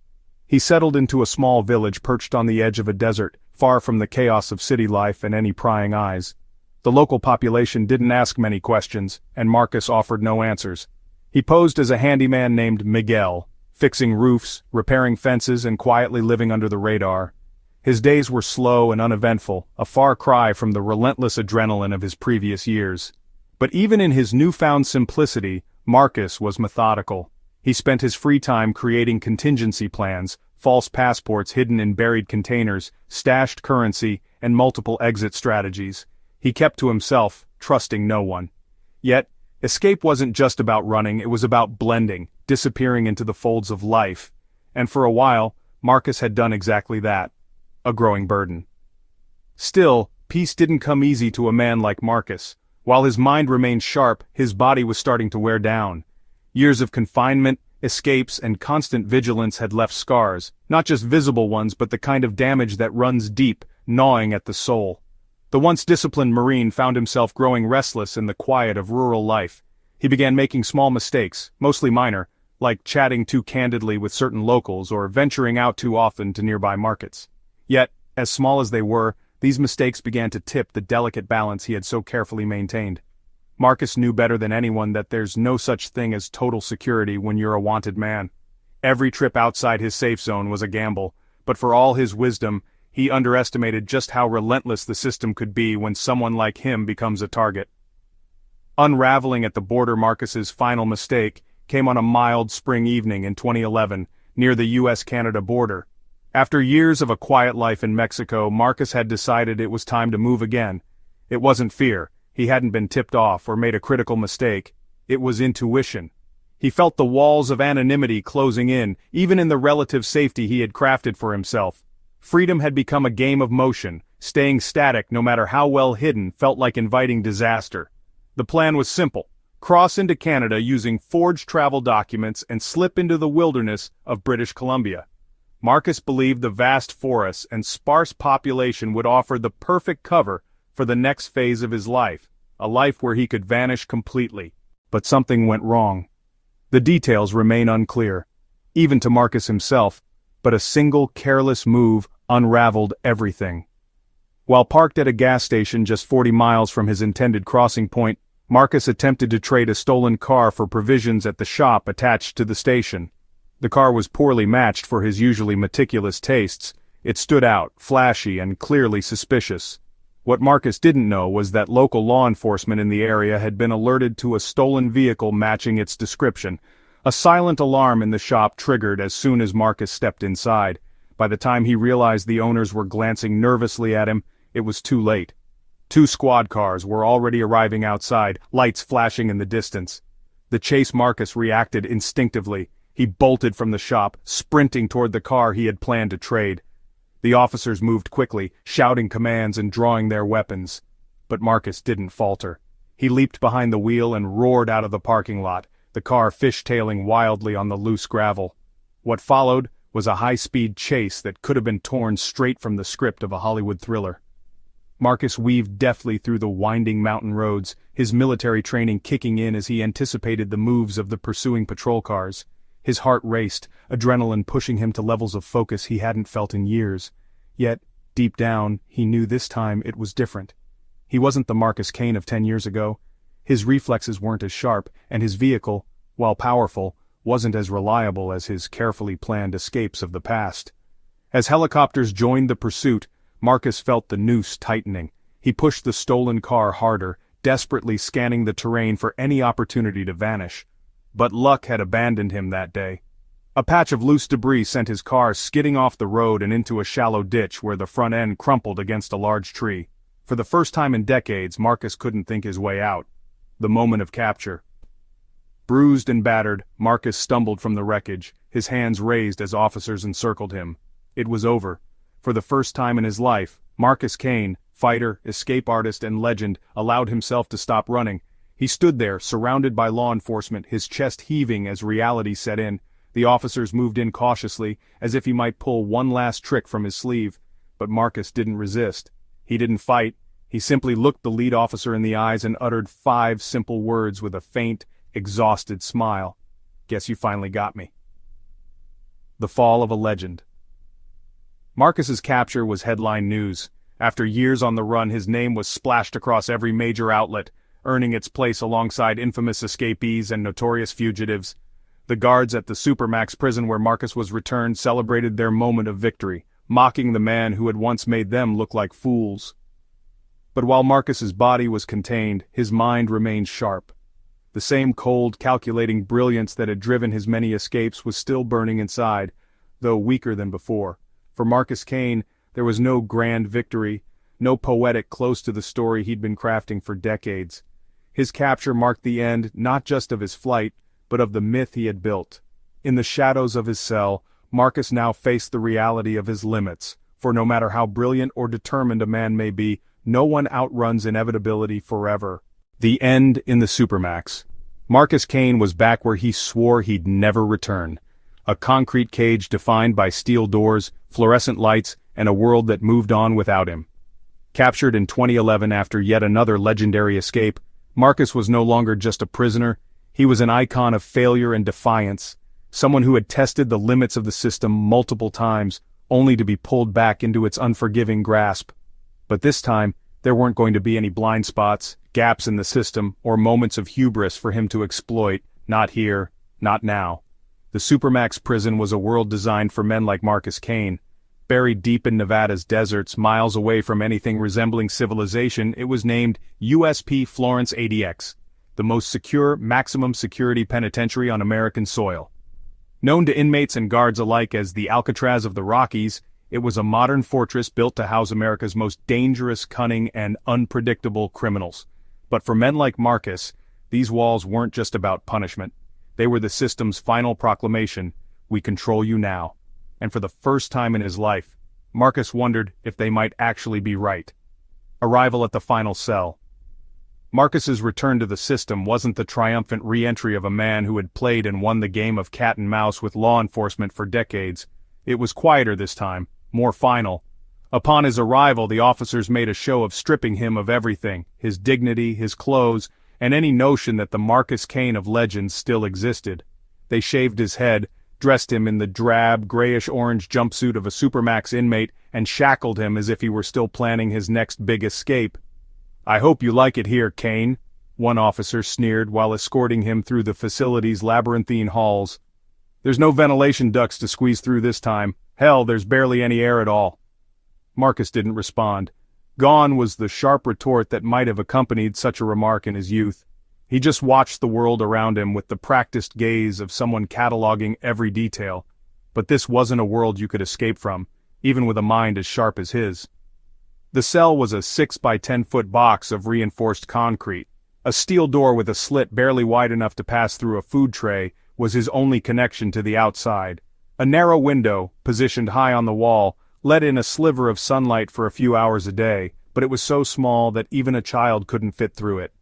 He settled into a small village perched on the edge of a desert, far from the chaos of city life and any prying eyes. The local population didn't ask many questions, and Marcus offered no answers. He posed as a handyman named Miguel, fixing roofs, repairing fences, and quietly living under the radar. His days were slow and uneventful, a far cry from the relentless adrenaline of his previous years. But even in his newfound simplicity, Marcus was methodical. He spent his free time creating contingency plans, false passports hidden in buried containers, stashed currency, and multiple exit strategies. He kept to himself, trusting no one. Yet, escape wasn't just about running, it was about blending, disappearing into the folds of life. And for a while, Marcus had done exactly that. A growing burden. Still, peace didn't come easy to a man like Marcus. While his mind remained sharp, his body was starting to wear down. Years of confinement, escapes, and constant vigilance had left scars, not just visible ones but the kind of damage that runs deep, gnawing at the soul. The once disciplined Marine found himself growing restless in the quiet of rural life. He began making small mistakes, mostly minor, like chatting too candidly with certain locals or venturing out too often to nearby markets. Yet, as small as they were, these mistakes began to tip the delicate balance he had so carefully maintained. Marcus knew better than anyone that there's no such thing as total security when you're a wanted man. Every trip outside his safe zone was a gamble, but for all his wisdom, he underestimated just how relentless the system could be when someone like him becomes a target. Unraveling at the border, Marcus's final mistake came on a mild spring evening in 2011, near the U.S.-Canada border. After years of a quiet life in Mexico, Marcus had decided it was time to move again. It wasn't fear. He hadn't been tipped off or made a critical mistake. It was intuition. He felt the walls of anonymity closing in, even in the relative safety he had crafted for himself. Freedom had become a game of motion. Staying static, no matter how well hidden, felt like inviting disaster. The plan was simple. Cross into Canada using forged travel documents and slip into the wilderness of British Columbia. Marcus believed the vast forests and sparse population would offer the perfect cover for the next phase of his life, a life where he could vanish completely. But something went wrong. The details remain unclear, even to Marcus himself, but a single careless move unraveled everything. While parked at a gas station just 40 miles from his intended crossing point, Marcus attempted to trade a stolen car for provisions at the shop attached to the station. The car was poorly matched for his usually meticulous tastes. It stood out, flashy and clearly suspicious. What Marcus didn't know was that local law enforcement in the area had been alerted to a stolen vehicle matching its description. A silent alarm in the shop triggered as soon as Marcus stepped inside. By the time he realized the owners were glancing nervously at him, it was too late. 2 squad cars were already arriving outside, lights flashing in the distance. The chase Marcus reacted instinctively. He bolted from the shop, sprinting toward the car he had planned to trade. The officers moved quickly, shouting commands and drawing their weapons. But Marcus didn't falter. He leaped behind the wheel and roared out of the parking lot, the car fishtailing wildly on the loose gravel. What followed was a high-speed chase that could have been torn straight from the script of a Hollywood thriller. Marcus weaved deftly through the winding mountain roads, his military training kicking in as he anticipated the moves of the pursuing patrol cars. His heart raced, adrenaline pushing him to levels of focus he hadn't felt in years. Yet, deep down, he knew this time it was different. He wasn't the Marcus Kane of 10 years ago. His reflexes weren't as sharp, and his vehicle, while powerful, wasn't as reliable as his carefully planned escapes of the past. As helicopters joined the pursuit, Marcus felt the noose tightening. He pushed the stolen car harder, desperately scanning the terrain for any opportunity to vanish. But luck had abandoned him that day. A patch of loose debris sent his car skidding off the road and into a shallow ditch where the front end crumpled against a large tree. For the first time in decades, Marcus couldn't think his way out. The moment of capture. Bruised and battered, Marcus stumbled from the wreckage, his hands raised as officers encircled him. It was over. For the first time in his life, Marcus Kane, fighter, escape artist, and legend, allowed himself to stop running. He stood there, surrounded by law enforcement, his chest heaving as reality set in. The officers moved in cautiously, as if he might pull one last trick from his sleeve. But Marcus didn't resist. He didn't fight. He simply looked the lead officer in the eyes and uttered 5 simple words with a faint, exhausted smile. "Guess you finally got me." The fall of a legend. Marcus's capture was headline news. After years on the run, his name was splashed across every major outlet, earning its place alongside infamous escapees and notorious fugitives. The guards at the Supermax prison where Marcus was returned celebrated their moment of victory, mocking the man who had once made them look like fools. But while Marcus's body was contained, his mind remained sharp. The same cold, calculating brilliance that had driven his many escapes was still burning inside, though weaker than before. For Marcus Kane, there was no grand victory, no poetic close to the story he'd been crafting for decades. His capture marked the end not just of his flight, but of the myth he had built. In the shadows of his cell, Marcus now faced the reality of his limits, for no matter how brilliant or determined a man may be, no one outruns inevitability forever. The end in the Supermax. Marcus Kane was back where he swore he'd never return. A concrete cage defined by steel doors, fluorescent lights, and a world that moved on without him. Captured in 2011 after yet another legendary escape, Marcus was no longer just a prisoner, he was an icon of failure and defiance, someone who had tested the limits of the system multiple times, only to be pulled back into its unforgiving grasp. But this time, there weren't going to be any blind spots, gaps in the system, or moments of hubris for him to exploit, not here, not now. The Supermax prison was a world designed for men like Marcus Kane. Buried deep in Nevada's deserts, miles away from anything resembling civilization, it was named USP Florence ADX, the most secure, maximum security penitentiary on American soil. Known to inmates and guards alike as the Alcatraz of the Rockies, it was a modern fortress built to house America's most dangerous, cunning, and unpredictable criminals. But for men like Marcus, these walls weren't just about punishment. They were the system's final proclamation, "We control you now." And for the first time in his life, Marcus wondered if they might actually be right. Arrival at the final cell. Marcus's return to the system wasn't the triumphant re-entry of a man who had played and won the game of cat and mouse with law enforcement for decades. It was quieter this time, more final. Upon his arrival, the officers made a show of stripping him of everything, his dignity, his clothes, and any notion that the Marcus Kane of legends still existed. They shaved his head, dressed him in the drab, grayish-orange jumpsuit of a Supermax inmate, and shackled him as if he were still planning his next big escape. "I hope you like it here, Kane," one officer sneered while escorting him through the facility's labyrinthine halls. "There's no ventilation ducts to squeeze through this time. Hell, there's barely any air at all." Marcus didn't respond. Gone was the sharp retort that might have accompanied such a remark in his youth. He just watched the world around him with the practiced gaze of someone cataloging every detail. But this wasn't a world you could escape from, even with a mind as sharp as his. The cell was a 6 by 10-foot box of reinforced concrete. A steel door with a slit barely wide enough to pass through a food tray was his only connection to the outside. A narrow window, positioned high on the wall, let in a sliver of sunlight for a few hours a day, but it was so small that even a child couldn't fit through it.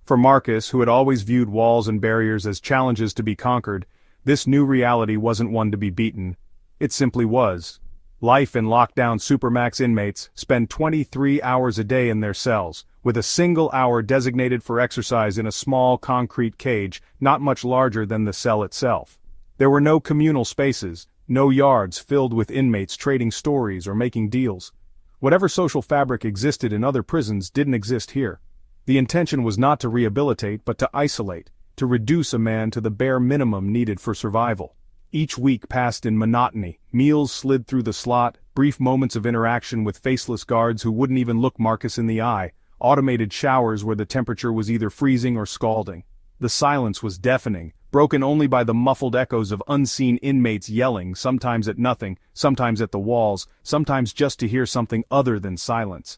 For Marcus, who had always viewed walls and barriers as challenges to be conquered, this new reality wasn't one to be beaten. It simply was. Life in lockdown supermax inmates spend 23 hours a day in their cells, with a single hour designated for exercise in a small concrete cage not much larger than the cell itself. There were no communal spaces, no yards filled with inmates trading stories or making deals. Whatever social fabric existed in other prisons didn't exist here. The intention was not to rehabilitate but to isolate, to reduce a man to the bare minimum needed for survival. Each week passed in monotony, meals slid through the slot, brief moments of interaction with faceless guards who wouldn't even look Marcus in the eye, automated showers where the temperature was either freezing or scalding. The silence was deafening, broken only by the muffled echoes of unseen inmates yelling, sometimes at nothing, sometimes at the walls, sometimes just to hear something other than silence.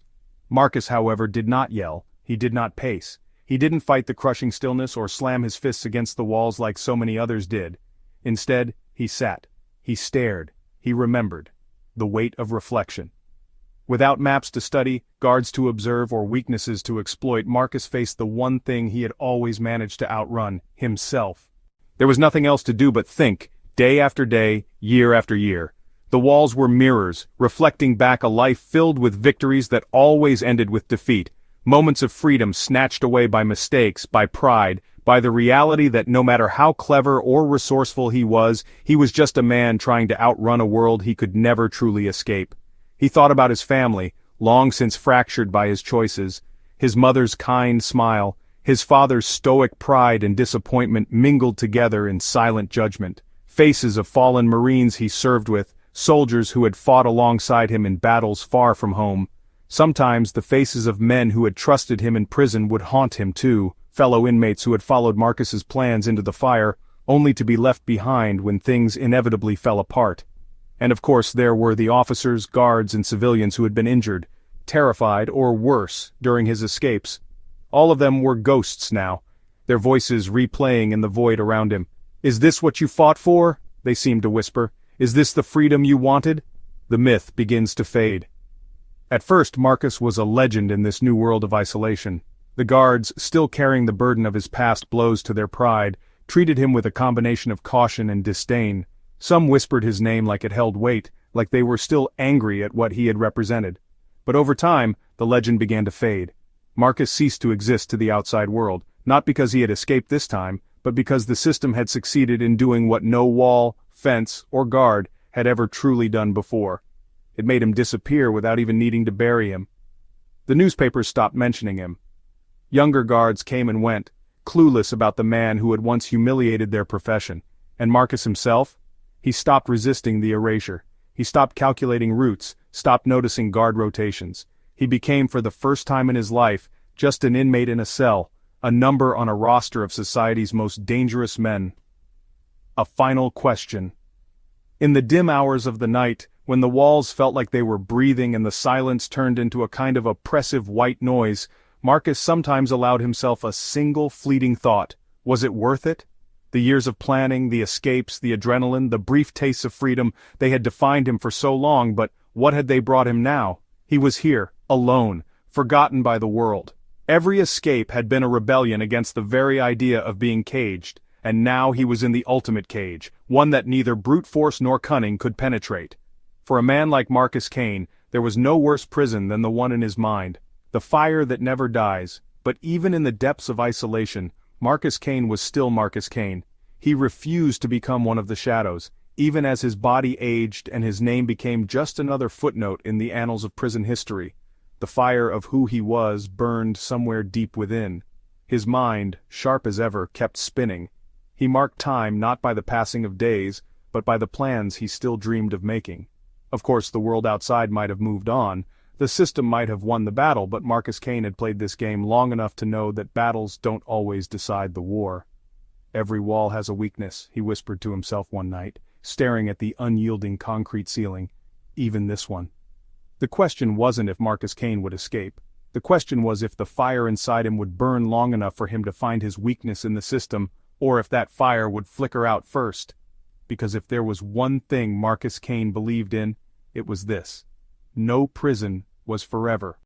Marcus, however, did not yell, he did not pace. He didn't fight the crushing stillness or slam his fists against the walls like so many others did. Instead, he sat, he stared, he remembered. The weight of reflection. Without maps to study, guards to observe, or weaknesses to exploit, Marcus faced the one thing he had always managed to outrun, himself. There was nothing else to do but think, day after day, year after year. The walls were mirrors, reflecting back a life filled with victories that always ended with defeat, moments of freedom snatched away by mistakes, by pride, by the reality that no matter how clever or resourceful he was just a man trying to outrun a world he could never truly escape. He thought about his family, long since fractured by his choices, his mother's kind smile, his father's stoic pride and disappointment mingled together in silent judgment, faces of fallen Marines he served with, soldiers who had fought alongside him in battles far from home. Sometimes the faces of men who had trusted him in prison would haunt him too, fellow inmates who had followed Marcus's plans into the fire, only to be left behind when things inevitably fell apart. And of course there were the officers, guards, and civilians who had been injured, terrified, or worse, during his escapes. All of them were ghosts now, their voices replaying in the void around him. "Is this what you fought for?" they seemed to whisper. "Is this the freedom you wanted?" The myth begins to fade. At first Marcus was a legend in this new world of isolation. The guards, still carrying the burden of his past blows to their pride, treated him with a combination of caution and disdain. Some whispered his name like it held weight, like they were still angry at what he had represented. But over time, the legend began to fade. Marcus ceased to exist to the outside world, not because he had escaped this time, but because the system had succeeded in doing what no wall, fence, or guard had ever truly done before. It made him disappear without even needing to bury him. The newspapers stopped mentioning him. Younger guards came and went, clueless about the man who had once humiliated their profession. And Marcus himself? He stopped resisting the erasure. He stopped calculating routes, stopped noticing guard rotations. He became, for the first time in his life, just an inmate in a cell, a number on a roster of society's most dangerous men. A final question. In the dim hours of the night, when the walls felt like they were breathing and the silence turned into a kind of oppressive white noise, Marcus sometimes allowed himself a single fleeting thought. Was it worth it? The years of planning, the escapes, the adrenaline, the brief tastes of freedom, they had defined him for so long, but what had they brought him now? He was here, alone, forgotten by the world. Every escape had been a rebellion against the very idea of being caged, and now he was in the ultimate cage, one that neither brute force nor cunning could penetrate. For a man like Marcus Kane, there was no worse prison than the one in his mind. The fire that never dies. But even in the depths of isolation, Marcus Kane was still Marcus Kane. He refused to become one of the shadows, even as his body aged and his name became just another footnote in the annals of prison history. The fire of who he was burned somewhere deep within. His mind, sharp as ever, kept spinning. He marked time not by the passing of days, but by the plans he still dreamed of making. Of course, the world outside might have moved on. The system might have won the battle, but Marcus Kane had played this game long enough to know that battles don't always decide the war. "Every wall has a weakness," he whispered to himself one night, staring at the unyielding concrete ceiling. Even this one. The question wasn't if Marcus Kane would escape. The question was if the fire inside him would burn long enough for him to find his weakness in the system, or if that fire would flicker out first. Because if there was one thing Marcus Kane believed in, it was this. no prison was forever.